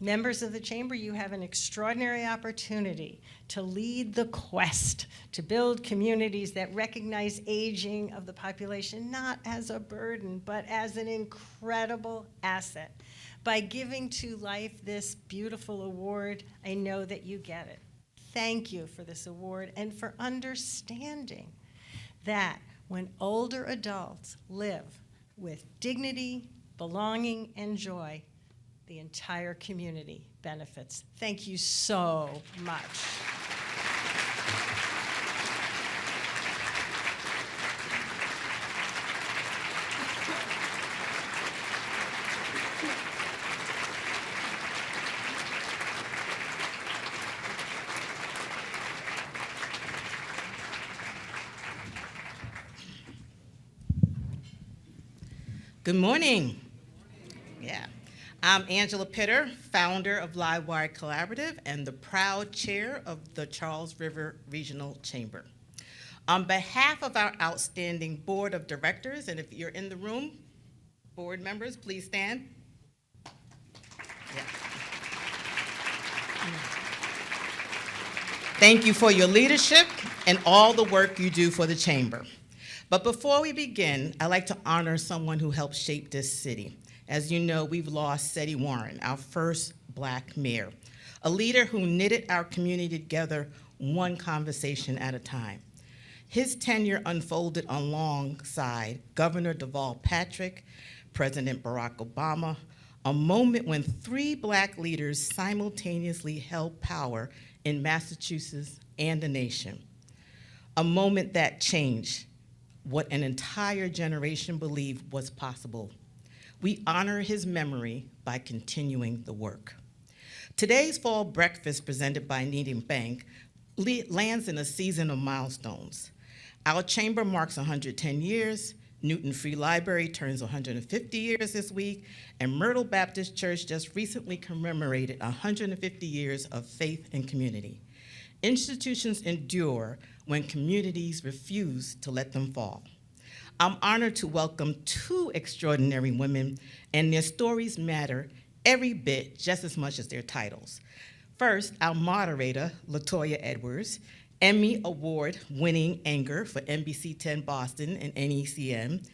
Members of the Chamber, you have an extraordinary opportunity to lead the quest to build communities that recognize aging of the population not as a burden, but as an incredible asset. By giving to life this beautiful award, I know that you get it. Thank you for this award and for understanding that when older adults live with dignity, belonging, and joy, the entire community benefits. Thank you so much. Good morning. Yeah. I'm Angela Pitter, founder of Livewire Collaborative and the proud chair of the Charles River Regional Chamber. On behalf of our outstanding board of directors, and if you're in the room, board members, please stand. Yeah. Thank you for your leadership and all the work you do for the chamber. But before we begin, I'd like to honor someone who helped shape this city. As you know, we've lost Seti Warren, our first Black mayor, a leader who knitted our community together one conversation at a time. His tenure unfolded alongside Governor Deval Patrick, President Barack Obama, a moment when 3 Black leaders simultaneously held power in Massachusetts and the nation. A moment that changed what an entire generation believed was possible. We honor his memory by continuing the work. Today's fall breakfast presented by Needham Bank lands in a season of milestones. Our chamber marks 110 years, Newton Free Library turns 150 years this week, and Myrtle Baptist Church just recently commemorated 150 years of faith and community. Institutions endure when communities refuse to let them fall. I'm honored to welcome 2 extraordinary women, and their stories matter every bit just as much as their titles. First, our moderator, Latoyia Edwards, Emmy Award-winning anchor for NBC 10 Boston and NECM,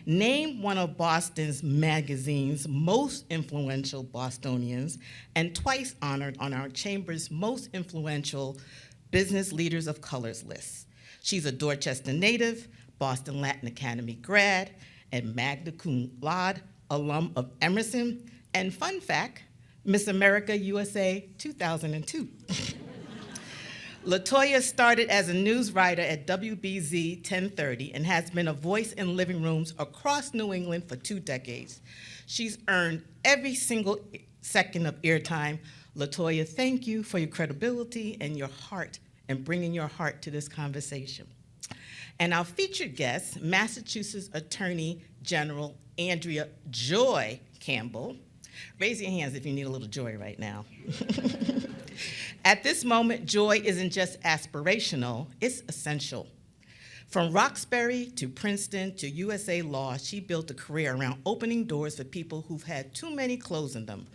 named one of Boston's magazine's most influential Bostonians, and twice honored on our chamber's most influential Business Leaders of Colors list. She's a Dorchester native, Boston Latin Academy grad, and magna cum laude alum of Emerson, and fun fact, Miss America USA 2002. Latoyia started as a news writer at WBZ 1030 and has been a voice in living rooms across New England for 2 decades. She's earned every single second of airtime. Latoyia, thank you for your credibility and your heart and bringing your heart to this conversation. And our featured guest, Massachusetts Attorney General Andrea Joy Campbell. Raise your hands if you need a little joy right now. At this moment, joy isn't just aspirational, it's essential. From Roxbury to Princeton to USA Law, she built a career around opening doors for people who've had too many closing them.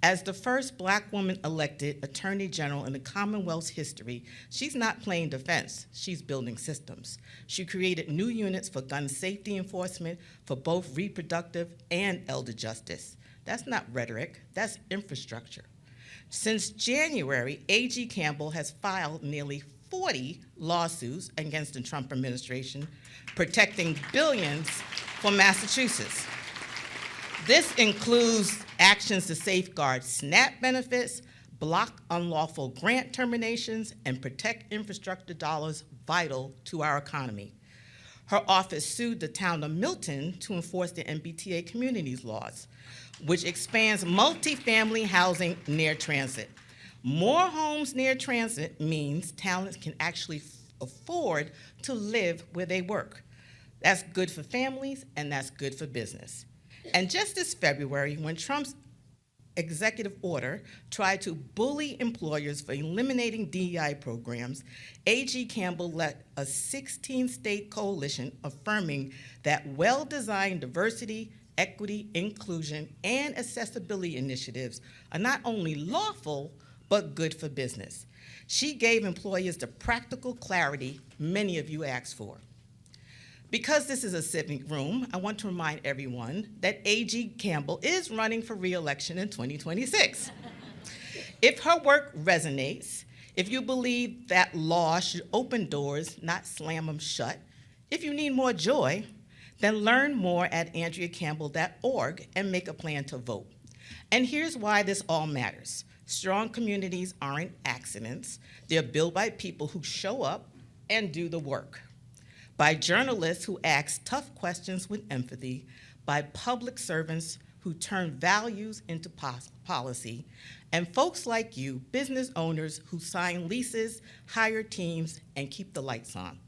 As the first Black woman elected Attorney General in the Commonwealth's history, she's not playing defense, she's building systems. She created new units for gun safety enforcement for both reproductive and elder justice. That's not rhetoric, that's infrastructure. Since January, AG Campbell has filed nearly 40 lawsuits against the Trump administration, protecting billions for Massachusetts. This includes actions to safeguard SNAP benefits, block unlawful grant terminations, and protect infrastructure dollars vital to our economy. Her office sued the town of Milton to enforce the MBTA communities laws, which expands multifamily housing near transit. More homes near transit means towns can actually afford to live where they work. That's good for families, and that's good for business. And just this February, when Trump's executive order tried to bully employers for eliminating DEI programs, AG Campbell led a 16-state coalition affirming that well-designed diversity, equity, inclusion, and accessibility initiatives are not only lawful, but good for business. She gave employers the practical clarity many of you asked for. Because this is a civic room, I want to remind everyone that A.G. Campbell is running for re-election in 2026. If her work resonates, if you believe that law should open doors, not slam them shut, if you need more joy, then learn more at andreacampbell.org and make a plan to vote. And here's why this all matters. Strong communities aren't accidents. They're built by people who show up and do the work, by journalists who ask tough questions with empathy, by public servants who turn values into policy, and folks like you, business owners who sign leases, hire teams, and keep the lights on.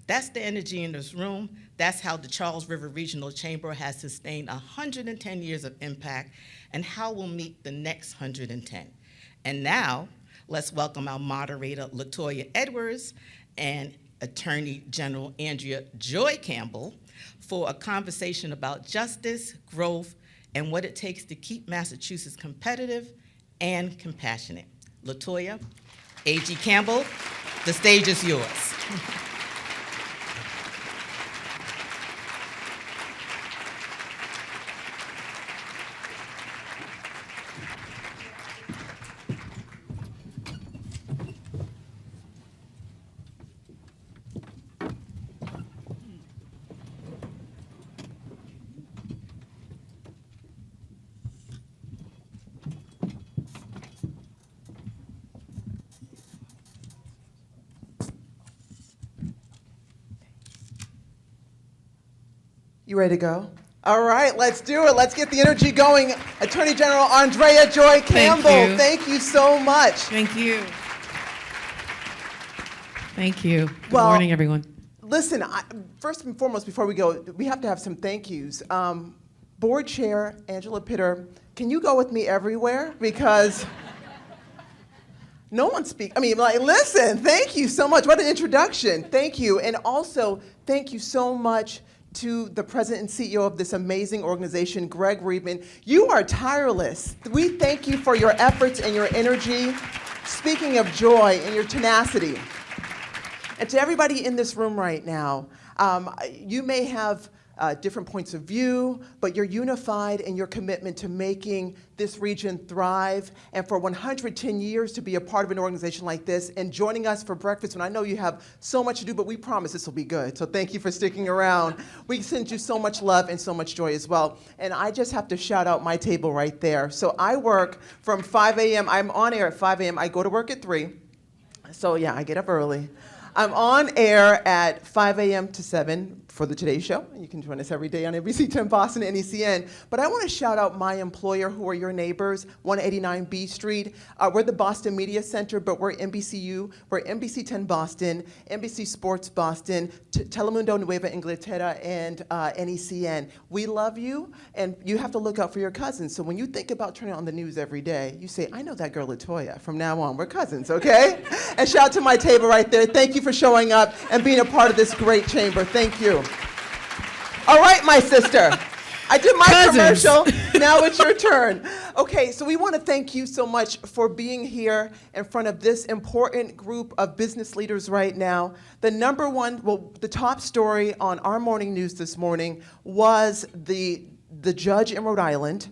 That's the energy in this room. That's how the Charles River Regional Chamber has sustained 110 years of impact, and how we'll meet the next 110. And now, let's welcome our moderator, Latoyia Edwards, and Attorney General Andrea Joy Campbell for a conversation about justice, growth, and what it takes to keep Massachusetts competitive and compassionate. Latoyia, A.G. Campbell, the stage is yours. You ready to go? All right, let's do it. Let's get the energy going. Attorney General Andrea Joy Campbell, thank you so much. Thank you. Thank you. Good Well, morning, everyone. Listen, first and foremost, before we go, we have to have some thank yous. Board Chair Angela Pitter, can you go with me everywhere? Because no one speaks. I mean, like, listen, thank you so much. What an introduction. Thank you. And also, thank you so much to the president and CEO of this amazing organization, Greg Reedman. You are tireless. We thank you for your efforts and your energy. Speaking of joy and your tenacity. And to everybody in this room right now, you may have different points of view, but you're unified in your commitment to making this region thrive, and for 110 years to be a part of an organization like this and joining us for breakfast when I know you have so much to do, but we promise this will be good. So thank you for sticking around. We send you so much love and so much joy as well. And I just have to shout out my table right there. So I work from 5 a.m. I'm on air at 5 a.m. I go to work at 3. So yeah, I get up early. I'm on air at 5 a.m. to 7 for the Today Show. You can join us every day on NBC 10 Boston and NECN. But I want to shout out my employer, who are your neighbors, 189 B Street. We're the Boston Media Center, but we're NBCU. We're NBC 10 Boston, NBC Sports Boston, Telemundo Nueva Inglaterra, and NECN. We love you, and you have to look out for your cousins. So when you think about turning on the news every day, you say, I know that girl Latoyia. From now on, we're cousins, okay? And shout out to my table right there. Thank you for showing up and being a part of this great chamber. Thank you. All right, my sister. I did my Cousins. commercial. Now it's your turn. Okay, so we want to thank you so much for being here in front of this important group of business leaders right now. The number one, well, the top story on our morning news this morning was the judge in Rhode Island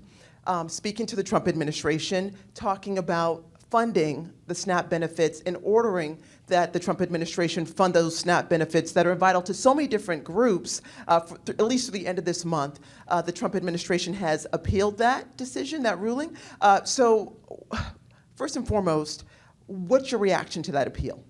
speaking to the Trump administration, talking about funding the SNAP benefits and ordering that the Trump administration fund those SNAP benefits that are vital to so many different groups, at least through the end of this month. The Trump administration has appealed that decision, that ruling. So first and foremost, what's your reaction to that appeal?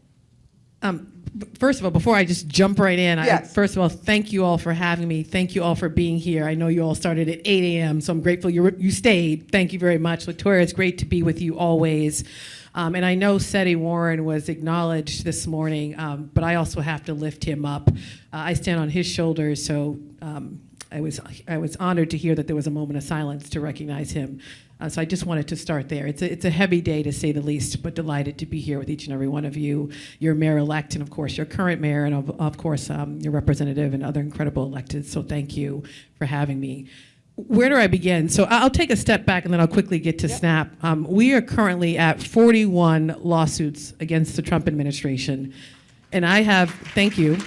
First of all, before I just jump right in, Yes. first of all, thank you all for having me. Thank you all for being here. I know you all started at 8 a.m., so I'm grateful you stayed. Thank you very much. Latoyia, it's great to be with you always. And I know Seti Warren was acknowledged this morning, but I also have to lift him up. I stand on his shoulders, so I was honored to hear that there was a moment of silence to recognize him. So I just wanted to start there. It's a heavy day, to say the least, but delighted to be here with each and every one of you, your mayor-elect, and of course your current mayor, and of course your representative and other incredible electeds. So thank you for having me. Where do I begin? So I'll take a step back and then I'll quickly get to SNAP. We are currently at 41 lawsuits against the Trump administration. And thank you,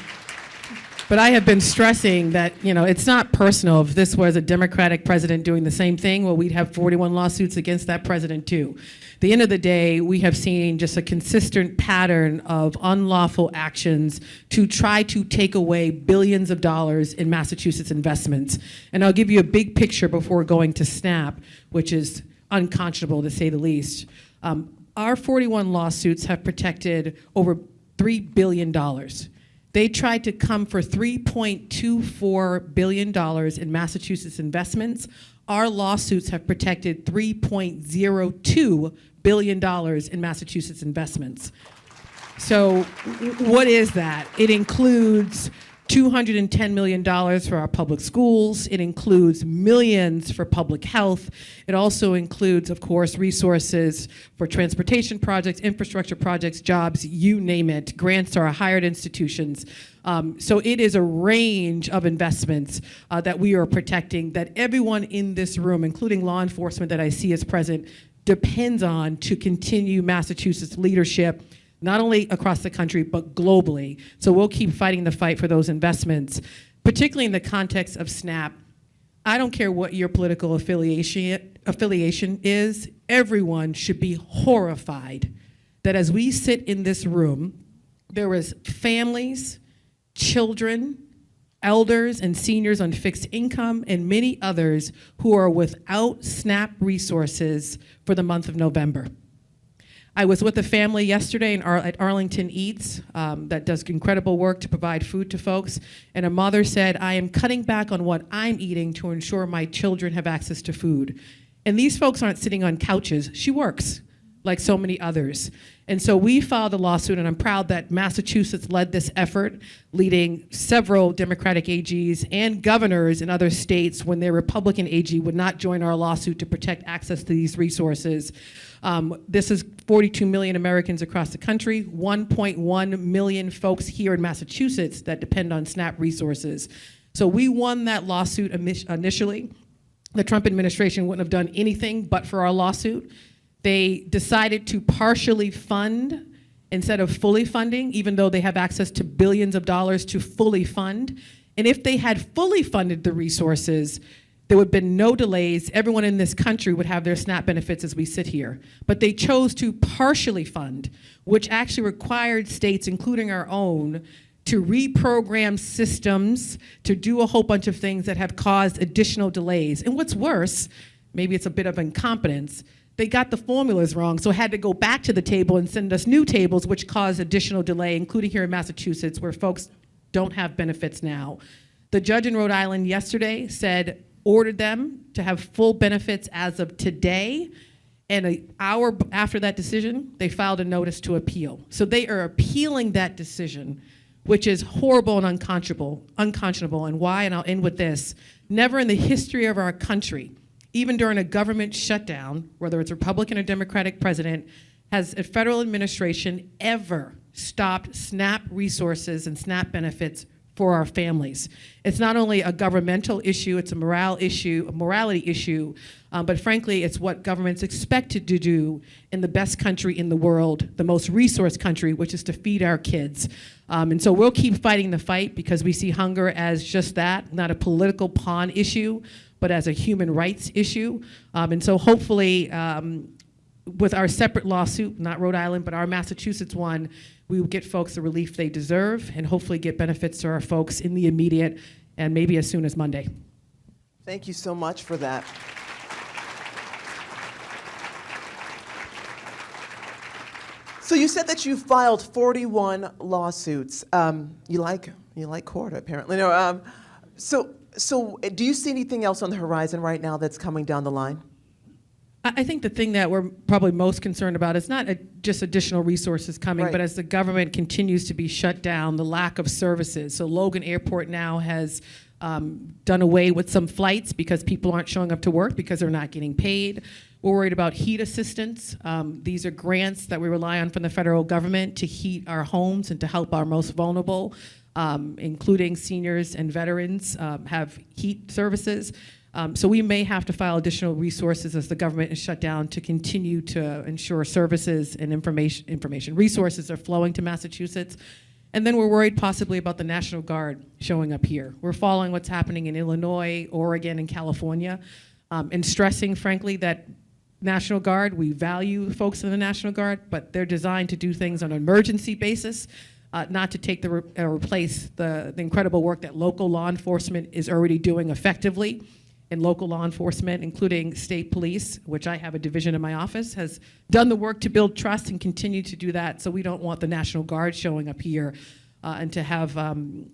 but I have been stressing that, it's not personal. If this was a Democratic president doing the same thing, well, we'd have 41 lawsuits against that president too. At the end of the day, we have seen just a consistent pattern of unlawful actions to try to take away billions of dollars in Massachusetts investments. And I'll give you a big picture before going to SNAP, which is unconscionable to say the least. Our 41 lawsuits have protected over $3 billion. They tried to come for $3.24 billion in Massachusetts investments. Our lawsuits have protected $3.02 billion in Massachusetts investments. So what is that? It includes $210 million for our public schools. It includes millions for public health. It also includes, of course, resources for transportation projects, infrastructure projects, jobs, you name it, grants to our higher ed institutions. So it is a range of investments that we are protecting that everyone in this room, including law enforcement that I see is present, depends on to continue Massachusetts leadership, not only across the country, but globally. So we'll keep fighting the fight for those investments, particularly in the context of SNAP. I don't care what your political affiliation is, everyone should be horrified that as we sit in this room, there is families, children, elders and seniors on fixed income, and many others who are without SNAP resources for the month of November. I was with a family yesterday at Arlington Eats that does incredible work to provide food to folks, and a mother said, I am cutting back on what I'm eating to ensure my children have access to food. And these folks aren't sitting on couches. She works, like so many others. And so we filed a lawsuit, and I'm proud that Massachusetts led this effort, leading several Democratic AGs and governors in other states when their Republican AG would not join our lawsuit to protect access to these resources. This is 42 million Americans across the country, 1.1 million folks here in Massachusetts that depend on SNAP resources. So we won that lawsuit initially. The Trump administration wouldn't have done anything but for our lawsuit. They decided to partially fund instead of fully funding, even though they have access to billions of dollars to fully fund. And if they had fully funded the resources, there would have been no delays. Everyone in this country would have their SNAP benefits as we sit here. But they chose to partially fund, which actually required states, including our own, to reprogram systems, to do a whole bunch of things that have caused additional delays. And what's worse, maybe it's a bit of incompetence, they got the formulas wrong, so had to go back to the table and send us new tables, which caused additional delay, including here in Massachusetts, where folks don't have benefits now. The judge in Rhode Island yesterday ordered them to have full benefits as of today, and an hour after that decision, they filed a notice to appeal. So they are appealing that decision, which is horrible and unconscionable, and why, and I'll end with this. Never in the history of our country, even during a government shutdown, whether it's Republican or Democratic president, has a federal administration ever stopped SNAP resources and SNAP benefits for our families. It's not only a governmental issue, it's a morality issue, but frankly, it's what government's expected to do in the best country in the world, the most resource country, which is to feed our kids. And so we'll keep fighting the fight because we see hunger as just that, not a political pawn issue, but as a human rights issue. And so hopefully, with our separate lawsuit, not Rhode Island, but our Massachusetts one, we will get folks the relief they deserve and hopefully get benefits to our folks in the immediate and maybe as soon as Monday. Thank you so much for that. So you said that you filed 41 lawsuits. You like court, apparently. No. So do you see anything else on the horizon right now that's coming down the line? I think the thing that we're probably most concerned about is not just additional resources coming, Right. but as the government continues to be shut down, the lack of services. So Logan Airport now has done away with some flights because people aren't showing up to work because they're not getting paid. We're worried about heat assistance. These are grants that we rely on from the federal government to heat our homes and to help our most vulnerable, including seniors and veterans, have heat services. So we may have to file additional resources as the government is shut down to continue to ensure services and information resources are flowing to Massachusetts. And then we're worried possibly about the National Guard showing up here. We're following what's happening in Illinois, Oregon, and California, and stressing, frankly, that National Guard, we value folks in the National Guard, but they're designed to do things on an emergency basis, not to take replace the incredible work that local law enforcement is already doing effectively. And local law enforcement, including state police, which I have a division in my office, has done the work to build trust and continue to do that. So we don't want the National Guard showing up here and to have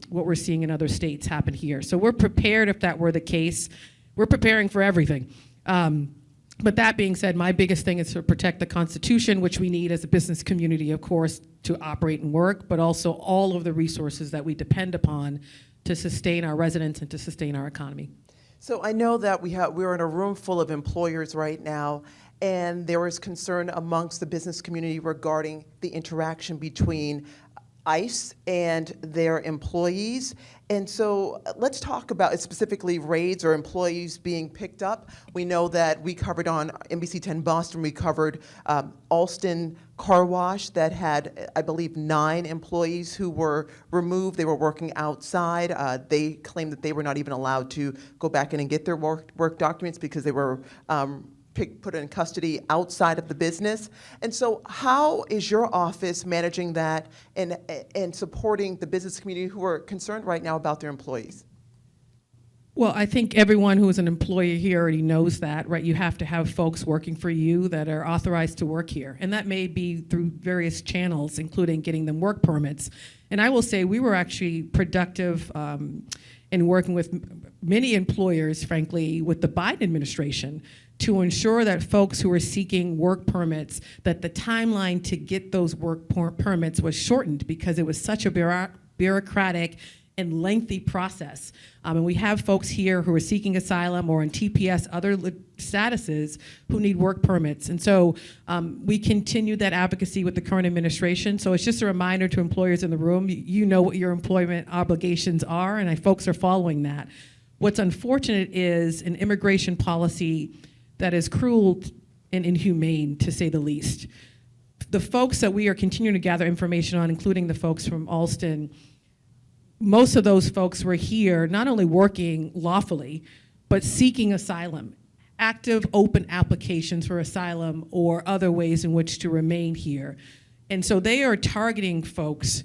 what we're seeing in other states happen here. So we're prepared if that were the case. We're preparing for everything. But that being said, my biggest thing is to protect the Constitution, which we need as a business community, of course, to operate and work, but also all of the resources that we depend upon to sustain our residents and to sustain our economy. So I know that we're in a room full of employers right now, and there is concern amongst the business community regarding the interaction between ICE and their employees. And so let's talk about specifically raids or employees being picked up. We know that we covered on NBC 10 Boston, we covered Alston Car Wash that had, I believe, 9 employees who were removed. They were working outside. They claimed that they were not even allowed to go back in and get their work documents because they were put in custody outside of the business. And so how is your office managing that and supporting the business community who are concerned right now about their employees? Well, I think everyone who is an employee here already knows that, right? You have to have folks working for you that are authorized to work here. And that may be through various channels, including getting them work permits. And I will say we were actually productive in working with many employers, frankly, with the Biden administration to ensure that folks who are seeking work permits, that the timeline to get those work permits was shortened because it was such a bureaucratic and lengthy process. And we have folks here who are seeking asylum or in TPS, other statuses, who need work permits. And so we continue that advocacy with the current administration. So it's just a reminder to employers in the room, you know what your employment obligations are, and folks are following that. What's unfortunate is an immigration policy that is cruel and inhumane, to say the least. The folks that we are continuing to gather information on, including the folks from Alston, most of those folks were here not only working lawfully, but seeking asylum, active open applications for asylum or other ways in which to remain here. And so they are targeting folks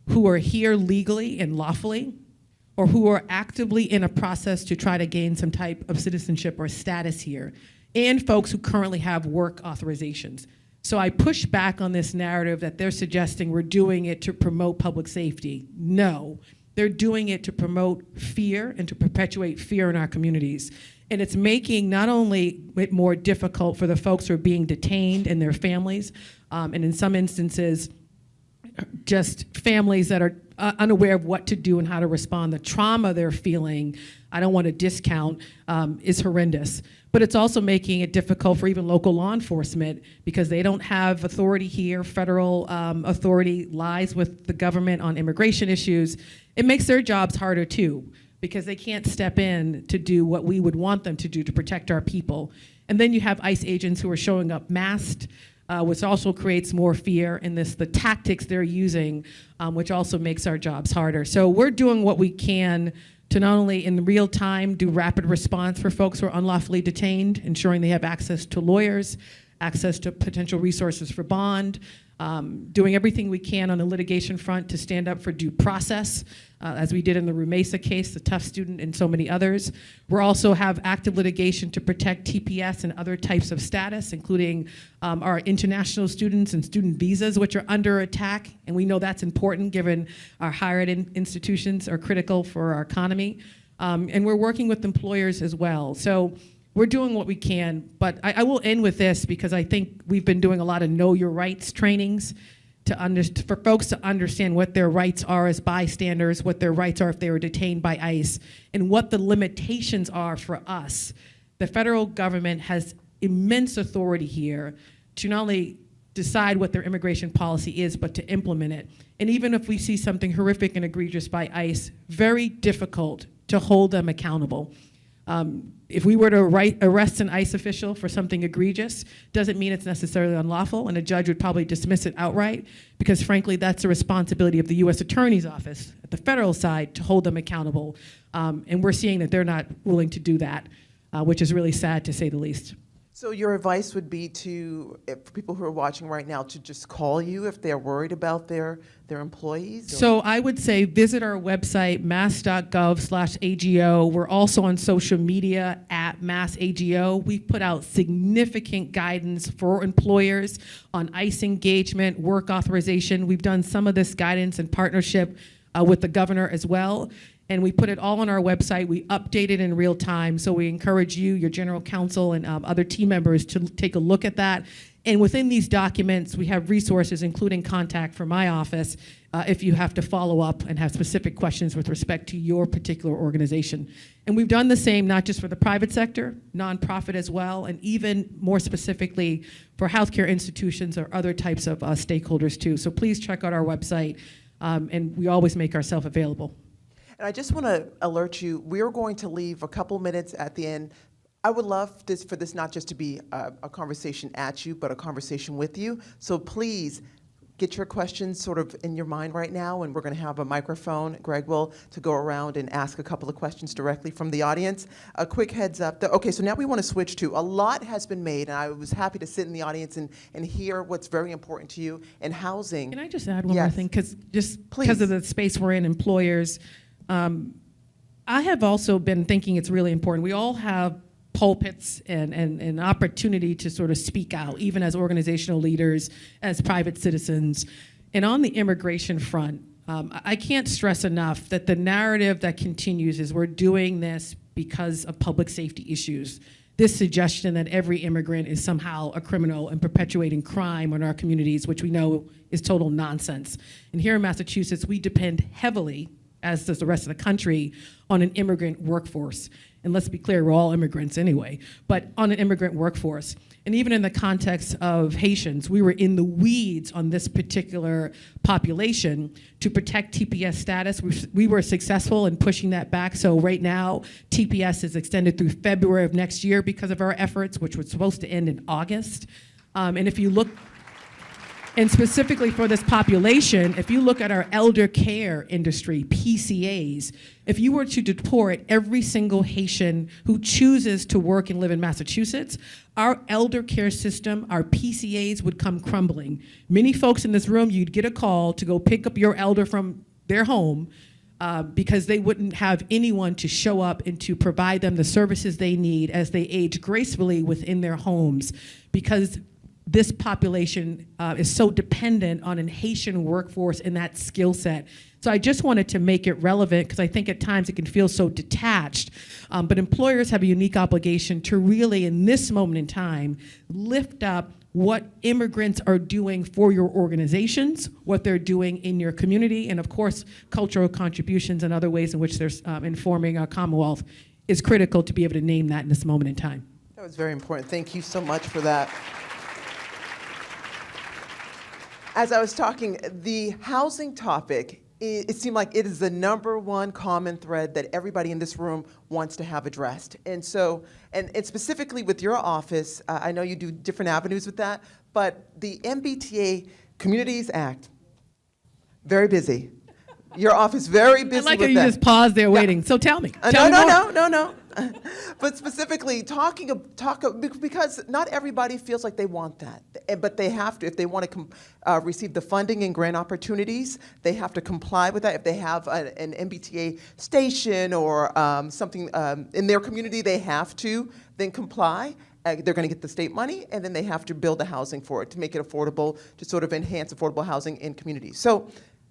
who are here legally and lawfully, or who are actively in a process to try to gain some type of citizenship or status here, and folks who currently have work authorizations. So I push back on this narrative that they're suggesting we're doing it to promote public safety. No, they're doing it to promote fear and to perpetuate fear in our communities. And it's making not only it more difficult for the folks who are being detained and their families, and in some instances, just families that are unaware of what to do and how to respond. The trauma they're feeling, I don't want to discount, is horrendous. But it's also making it difficult for even local law enforcement because they don't have authority here. Federal authority lies with the government on immigration issues. It makes their jobs harder too because they can't step in to do what we would want them to do to protect our people. And then you have ICE agents who are showing up masked, which also creates more fear in the tactics they're using, which also makes our jobs harder. So we're doing what we can to not only in real time do rapid response for folks who are unlawfully detained, ensuring they have access to lawyers, access to potential resources for bond, doing everything we can on the litigation front to stand up for due process, as we did in the Rumesa case, the tough student, and so many others. We also have active litigation to protect TPS and other types of status, including our international students and student visas, which are under attack, and we know that's important given our higher ed institutions are critical for our economy. And we're working with employers as well. So we're doing what we can, but I will end with this because I think we've been doing a lot of know your rights trainings for folks to understand what their rights are as bystanders, what their rights are if they were detained by ICE, and what the limitations are for us. The federal government has immense authority here to not only decide what their immigration policy is, but to implement it. And even if we see something horrific and egregious by ICE, very difficult to hold them accountable. If we were to arrest an ICE official for something egregious, doesn't mean it's necessarily unlawful, and a judge would probably dismiss it outright, because frankly, that's the responsibility of the U.S. Attorney's Office at the federal side to hold them accountable. And we're seeing that they're not willing to do that, which is really sad to say the least. So your advice would be for people who are watching right now, to just call you if they're worried about their employees? So I would say visit our website, mass.gov/AGO. We're also on social media at MassAGO. We've put out significant guidance for employers on ICE engagement, work authorization. We've done some of this guidance in partnership with the governor as well. And we put it all on our website. We update it in real time. So we encourage you, your general counsel, and other team members to take a look at that. And within these documents, we have resources, including contact for my office, if you have to follow up and have specific questions with respect to your particular organization. And we've done the same, not just for the private sector, nonprofit as well, and even more specifically for healthcare institutions or other types of stakeholders too. So please check out our website, and we always make ourselves available. And I just want to alert you, we're going to leave a couple minutes at the end. I would love for this not just to be a conversation at you, but a conversation with you. So please get your questions sort of in your mind right now, and we're going to have a microphone, Greg will, to go around and ask a couple of questions directly from the audience. A quick heads up. Okay, so now we want to switch to, a lot has been made, and I was happy to sit in the audience and hear what's very important to you, and housing. Can I just add one more Yes. thing? Because Please. of the space we're in, employers, I have also been thinking it's really important. We all have pulpits and an opportunity to sort of speak out, even as organizational leaders, as private citizens. And on the immigration front, I can't stress enough that the narrative that continues is we're doing this because of public safety issues. This suggestion that every immigrant is somehow a criminal and perpetuating crime in our communities, which we know is total nonsense. And here in Massachusetts, we depend heavily, as does the rest of the country, on an immigrant workforce. And let's be clear, we're all immigrants anyway, but on an immigrant workforce. And even in the context of Haitians, we were in the weeds on this particular population to protect TPS status. We were successful in pushing that back. So right now, TPS is extended through February of next year because of our efforts, which was supposed to end in August. And if you look, and specifically for this population, if you look at our elder care industry, PCAs, if you were to deport every single Haitian who chooses to work and live in Massachusetts, our elder care system, our PCAs would come crumbling. Many folks in this room, you'd get a call to go pick up your elder from their home because they wouldn't have anyone to show up and to provide them the services they need as they age gracefully within their homes, because this population is so dependent on an Haitian workforce and that skill set. So I just wanted to make it relevant because I think at times it can feel so detached. But employers have a unique obligation to really, in this moment in time, lift up what immigrants are doing for your organizations, what they're doing in your community, and of course, cultural contributions and other ways in which they're informing our Commonwealth is critical to be able to name that in this moment in time. That was very important. Thank you so much for that. As I was talking, the housing topic, it seemed like it is the #1 common thread that everybody in this room wants to have addressed. And so, and specifically with your office, I know you do different avenues with that, but the MBTA Communities Act, very busy. Your office very busy with that. I like how you just paused there waiting. So tell me. Tell me more. No. But specifically because not everybody feels like they want that, but they have to, if they want to receive the funding and grant opportunities, they have to comply with that. If they have an MBTA station or something in their community, they have to then comply. They're going to get the state money, and then they have to build the housing for it to make it affordable, to sort of enhance affordable housing in communities. So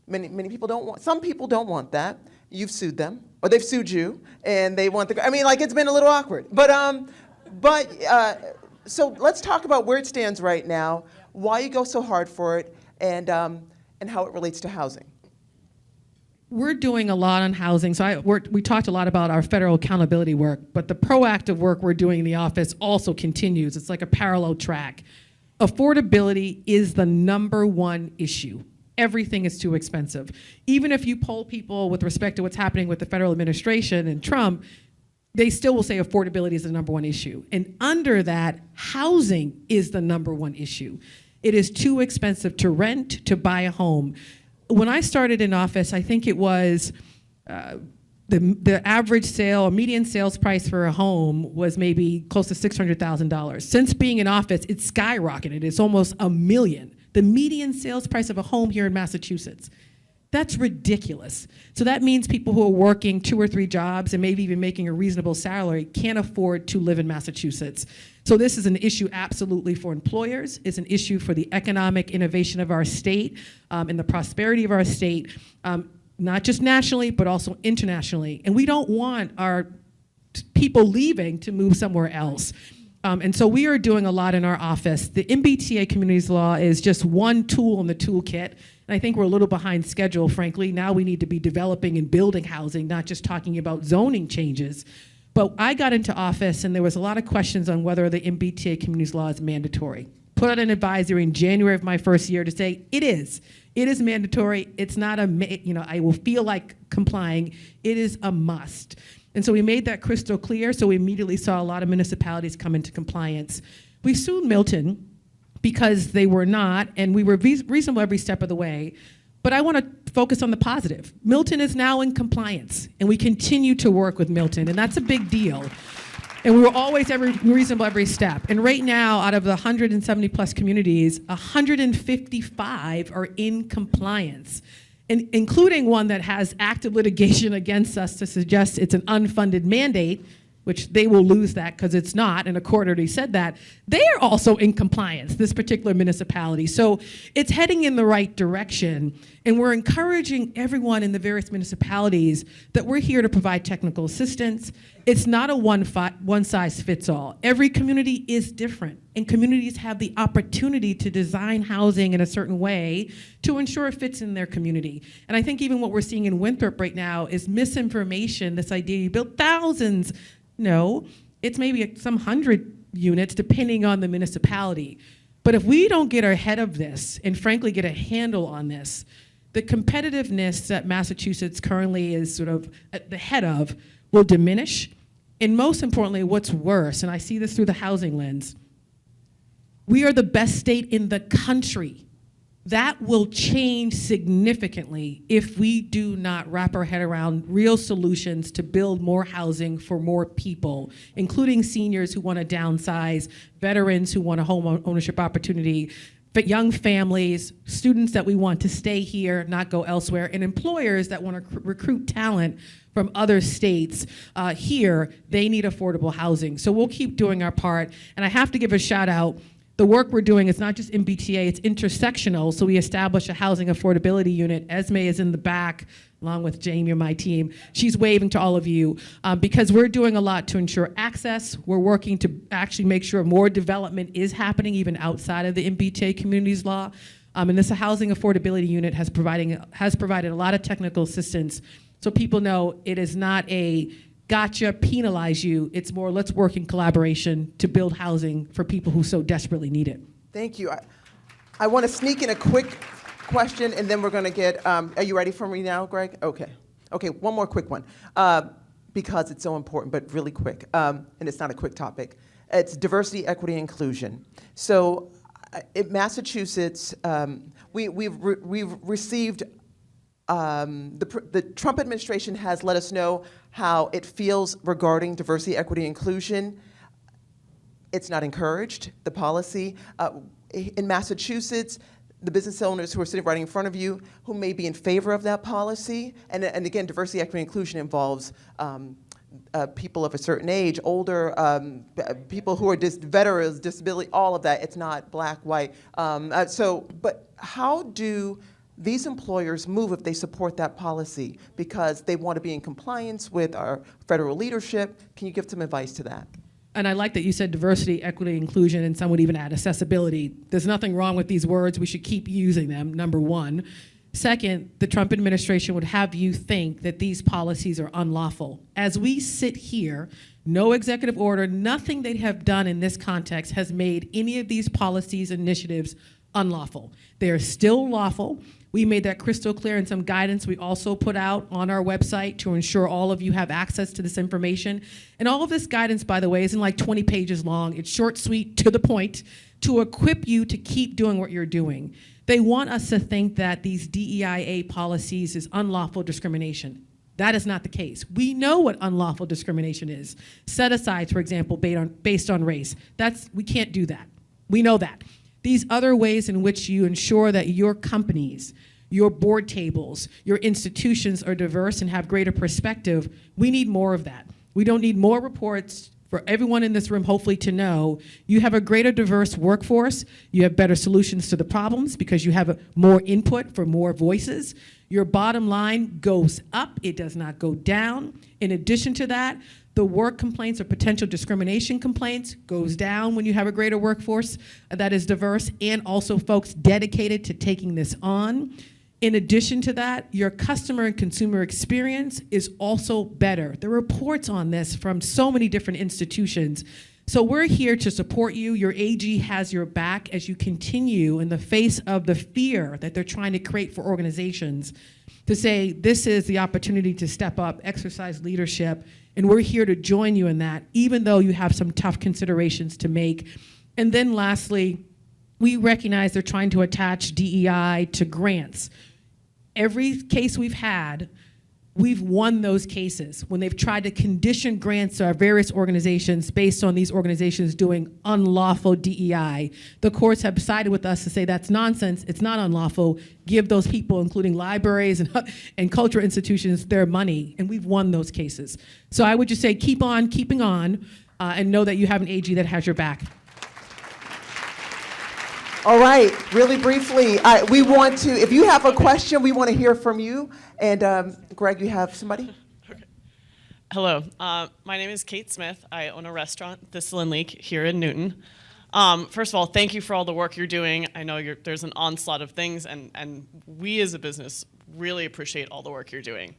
many people don't want, some people don't want that. You've sued them, or they've sued you, and they want the, I mean, like, it's been a little awkward. So let's talk about where it stands right now, why you go so hard for it, and how it relates to housing. We're doing a lot on housing. So we talked a lot about our federal accountability work, but the proactive work we're doing in the office also continues. It's like a parallel track. Affordability is the #1 issue. Everything is too expensive. Even if you poll people with respect to what's happening with the federal administration and Trump, they still will say affordability is the number one issue. And under that, housing is the number one issue. It is too expensive to rent, to buy a home. When I started in office, I think it was the average sale, or median sales price for a home was maybe close to $600,000. Since being in office, it's skyrocketed. It's almost $1 million. The median sales price of a home here in Massachusetts. That's ridiculous. So that means people who are working 2 or 3 jobs and maybe even making a reasonable salary can't afford to live in Massachusetts. So this is an issue absolutely for employers. It's an issue for the economic innovation of our state and the prosperity of our state, not just nationally, but also internationally. And we don't want our people leaving to move somewhere else. And so we are doing a lot in our office. The MBTA Communities Law is just one tool in the toolkit. And I think we're a little behind schedule, frankly. Now we need to be developing and building housing, not just talking about zoning changes. But I got into office, and there was a lot of questions on whether the MBTA Communities Law is mandatory. Put out an advisory in January of my first year to say, it is. It is mandatory. It's not I will feel like complying. It is a must. And so we made that crystal clear, so we immediately saw a lot of municipalities come into compliance. We sued Milton because they were not, and we were reasonable every step of the way. But I want to focus on the positive. Milton is now in compliance, and we continue to work with Milton, and that's a big deal. And we were always reasonable every step. And right now, out of the 170 plus communities, 155 are in compliance, and including one that has active litigation against us to suggest it's an unfunded mandate, which they will lose that because it's not, and a court already said that. They are also in compliance, this particular municipality. So it's heading in the right direction, and we're encouraging everyone in the various municipalities that we're here to provide technical assistance. It's not a one-size-fits-all. Every community is different, and communities have the opportunity to design housing in a certain way to ensure it fits in their community. And I think even what we're seeing in Winthrop right now is misinformation, this idea you build thousands. No, it's maybe some 100 units depending on the municipality. But if we don't get ahead of this and frankly get a handle on this, the competitiveness that Massachusetts currently is sort of at the head of will diminish. And most importantly, what's worse, and I see this through the housing lens, we are the best state in the country. That will change significantly if we do not wrap our head around real solutions to build more housing for more people, including seniors who want to downsize, veterans who want a home ownership opportunity, but young families, students that we want to stay here, not go elsewhere, and employers that want to recruit talent from other states here. They need affordable housing. So we'll keep doing our part. And I have to give a shout out. The work we're doing is not just MBTA, it's intersectional. So we established a housing affordability unit. Esme is in the back, along with Jamie and my team. She's waving to all of you because we're doing a lot to ensure access. We're working to actually make sure more development is happening even outside of the MBTA Communities Law. And this housing affordability unit has provided a lot of technical assistance so people know it is not a gotcha, penalize you. It's more, let's work in collaboration to build housing for people who so desperately need it. Thank you. I want to sneak in a quick question, and then we're going to get, are you ready for me now, Greg? Okay. Okay, one more quick one, because it's so important, but really quick, and it's not a quick topic. It's diversity, equity, inclusion. So in Massachusetts, we've received, the Trump administration has let us know how it feels regarding diversity, equity, inclusion. It's not encouraged, the policy. In Massachusetts, the business owners who are sitting right in front of you who may be in favor of that policy, and again, diversity, equity, inclusion involves people of a certain age, older, people who are veterans, disability, all of that. It's not black, white. But how do these employers move if they support that policy because they want to be in compliance with our federal leadership? Can you give some advice to that? And I like that you said diversity, equity, inclusion, and some would even add accessibility. There's nothing wrong with these words. We should keep using them, number one. Second, the Trump administration would have you think that these policies are unlawful. As we sit here, no executive order, nothing they have done in this context has made any of these policies, initiatives unlawful. They are still lawful. We made that crystal clear in some guidance we also put out on our website to ensure all of you have access to this information. And all of this guidance, by the way, isn't like 20 pages long. It's short, sweet, to the point, to equip you to keep doing what you're doing. They want us to think that these DEIA policies is unlawful discrimination. That is not the case. We know what unlawful discrimination is. Set-asides, for example, based on race. We can't do that. We know that. These other ways in which you ensure that your companies, your board tables, your institutions are diverse and have greater perspective, we need more of that. We don't need more reports for everyone in this room, hopefully, to know you have a greater diverse workforce, you have better solutions to the problems because you have more input for more voices. Your bottom line goes up, it does not go down. In addition to that, the work complaints or potential discrimination complaints goes down when you have a greater workforce that is diverse, and also folks dedicated to taking this on. In addition to that, your customer and consumer experience is also better. There are reports on this from so many different institutions. So we're here to support you. Your AG has your back as you continue in the face of the fear that they're trying to create for organizations to say, this is the opportunity to step up, exercise leadership, and we're here to join you in that, even though you have some tough considerations to make. And then lastly, we recognize they're trying to attach DEI to grants. Every case we've had, we've won those cases. When they've tried to condition grants to our various organizations based on these organizations doing unlawful DEI, the courts have sided with us to say that's nonsense, it's not unlawful, give those people, including libraries and cultural institutions, their money, and we've won those cases. So I would just say keep on keeping on, and know that you have an AG that has your back. All right, really briefly, we want to, if you have a question, we want to hear from you. And Greg, you have somebody? Okay. Hello, my name is Kate Smith. I own a restaurant, Thistle and Leek, here in Newton. First of all, thank you for all the work you're doing. I know there's an onslaught of things, and we as a business really appreciate all the work you're doing.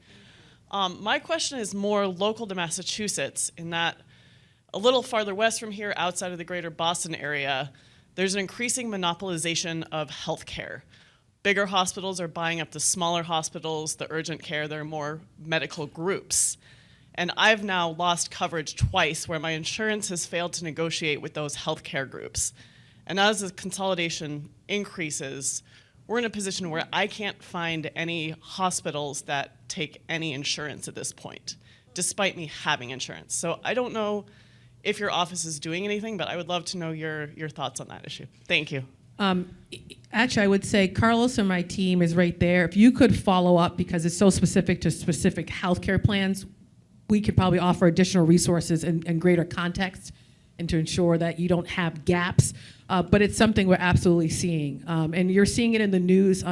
My question is more local to Massachusetts, in that a little farther west from here, outside of the greater Boston area, there's an increasing monopolization of healthcare. Bigger hospitals are buying up the smaller hospitals, the urgent care, there are more medical groups. And I've now lost coverage twice where my insurance has failed to negotiate with those healthcare groups. And as the consolidation increases, we're in a position where I can't find any hospitals that take any insurance at this point, despite me having insurance. So I don't know if your office is doing anything, but I would love to know your thoughts on that issue. Thank you. Actually, I would say Carlos and my team is right there. If you could follow up, because it's so specific to specific healthcare plans, we could probably offer additional resources and greater context and to ensure that you don't have gaps. But it's something we're absolutely seeing. And you're seeing it in the news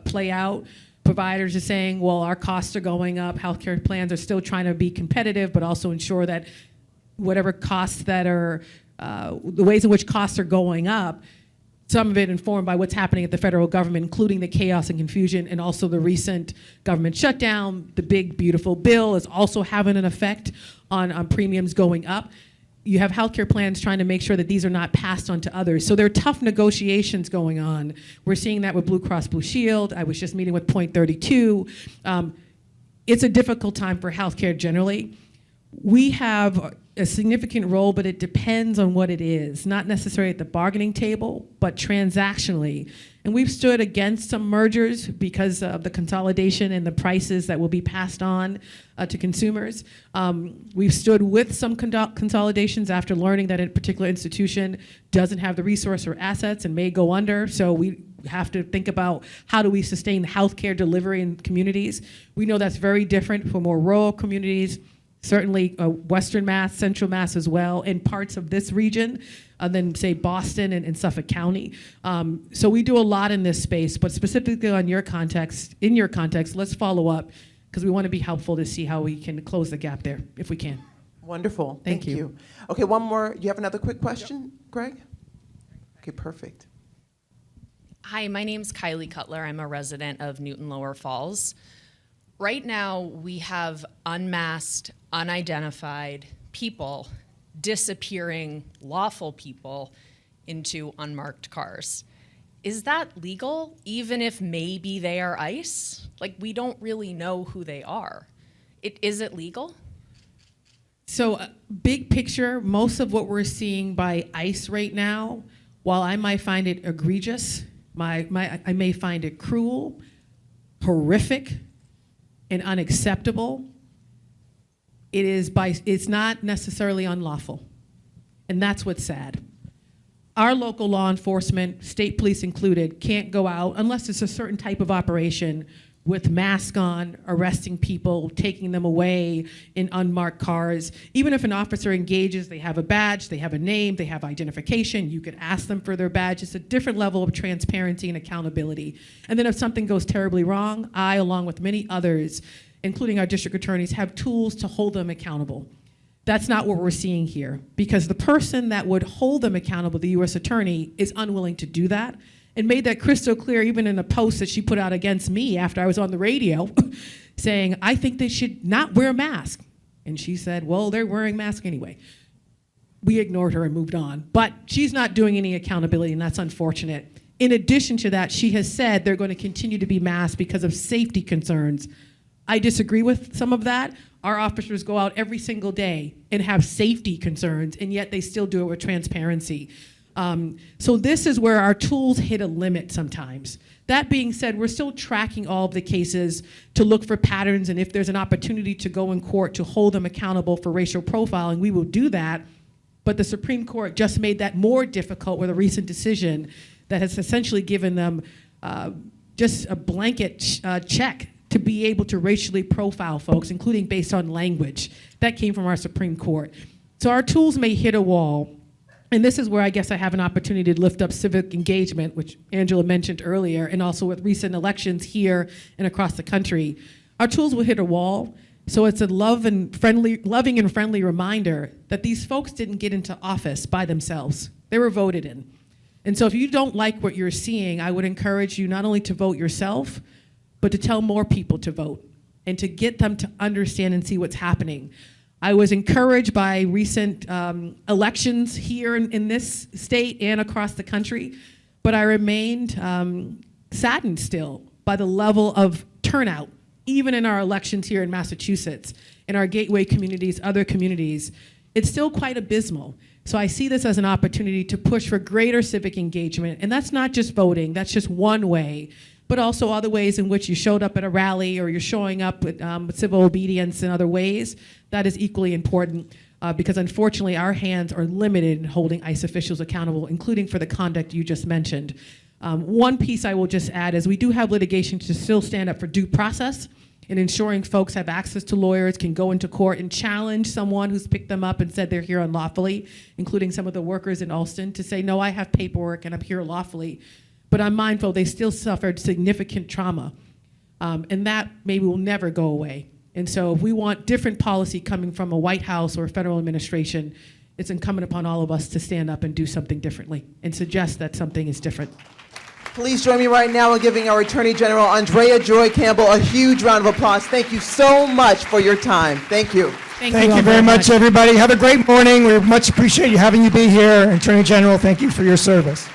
play out. Providers are saying, well, our costs are going up. Healthcare plans are still trying to be competitive, but also ensure that whatever costs that are, the ways in which costs are going up, some of it informed by what's happening at the federal government, including the chaos and confusion, and also the recent government shutdown. The big, beautiful bill is also having an effect on premiums going up. You have healthcare plans trying to make sure that these are not passed on to others. So there are tough negotiations going on. We're seeing that with Blue Cross Blue Shield. I was just meeting with Point 32. It's a difficult time for healthcare generally. We have a significant role, but it depends on what it is, not necessarily at the bargaining table, but transactionally. And we've stood against some mergers because of the consolidation and the prices that will be passed on to consumers. We've stood with some consolidations after learning that a particular institution doesn't have the resource or assets and may go under. So we have to think about how do we sustain healthcare delivery in communities. We know that's very different for more rural communities, certainly Western Mass, Central Mass as well, and parts of this region, than say Boston and Suffolk County. So we do a lot in this space, but specifically in your context, let's follow up, because we want to be helpful to see how we can close the gap there, if we can. Wonderful. Thank you. Okay, one more. You have another quick question, Greg? Okay, perfect. Hi, my name's Kylie Cutler. I'm a resident of Newton Lower Falls. Right now, we have unmasked, unidentified people disappearing lawful people into unmarked cars. is that legal, even if maybe they are ICE? Like, we don't really know who they are. Is it legal? So, big picture, most of what we're seeing by ICE right now, while I might find it egregious, I may find it cruel, horrific, and unacceptable, it's not necessarily unlawful. And that's what's sad. Our local law enforcement, state police included, can't go out unless it's a certain type of operation with masks on, arresting people, taking them away in unmarked cars. Even if an officer engages, they have a badge, they have a name, they have identification, you could ask them for their badge. It's a different level of transparency and accountability. And then if something goes terribly wrong, I, along with many others, including our district attorneys, have tools to hold them accountable. That's not what we're seeing here, because the person that would hold them accountable, the U.S. attorney, is unwilling to do that, and made that crystal clear even in a post that she put out against me after I was on the radio, saying, I think they should not wear a mask. And she said, well, they're wearing masks anyway. We ignored her and moved on. But she's not doing any accountability, and that's unfortunate. In addition to that, she has said they're going to continue to be masked because of safety concerns. I disagree with some of that. Our officers go out every single day and have safety concerns, and yet they still do it with transparency. So this is where our tools hit a limit sometimes. That being said, we're still tracking all of the cases to look for patterns, and if there's an opportunity to go in court to hold them accountable for racial profiling, we will do that. But the Supreme Court just made that more difficult with a recent decision that has essentially given them just a blanket check to be able to racially profile folks, including based on language. That came from our Supreme Court. So our tools may hit a wall, and this is where I guess I have an opportunity to lift up civic engagement, which Angela mentioned earlier, and also with recent elections here and across the country. Our tools will hit a wall, so it's a loving and friendly reminder that these folks didn't get into office by themselves. They were voted in. And so if you don't like what you're seeing, I would encourage you not only to vote yourself, but to tell more people to vote and to get them to understand and see what's happening. I was encouraged by recent elections here in this state and across the country, but I remained saddened still by the level of turnout, even in our elections here in Massachusetts, in our gateway communities, other communities. It's still quite abysmal. So I see this as an opportunity to push for greater civic engagement, and that's not just voting, that's just one way, but also other ways in which you showed up at a rally or you're showing up with civil obedience in other ways. That is equally important because unfortunately our hands are limited in holding ICE officials accountable, including for the conduct you just mentioned. One piece I will just add is we do have litigation to still stand up for due process and ensuring folks have access to lawyers, can go into court and challenge someone who's picked them up and said they're here unlawfully, including some of the workers in Alston, to say, no, I have paperwork and I'm here lawfully. But I'm mindful they still suffered significant trauma, and that maybe will never go away. And so if we want different policy coming from a White House or a federal administration, it's incumbent upon all of us to stand up and do something differently and suggest that something is different. Please join me right now in giving our Attorney General, Andrea Joy Campbell, a huge round of applause. Thank you so much for your time. Thank you. Thank you very much, everybody. Have a great morning. We much appreciate you having you be here. Attorney General, thank you for your service.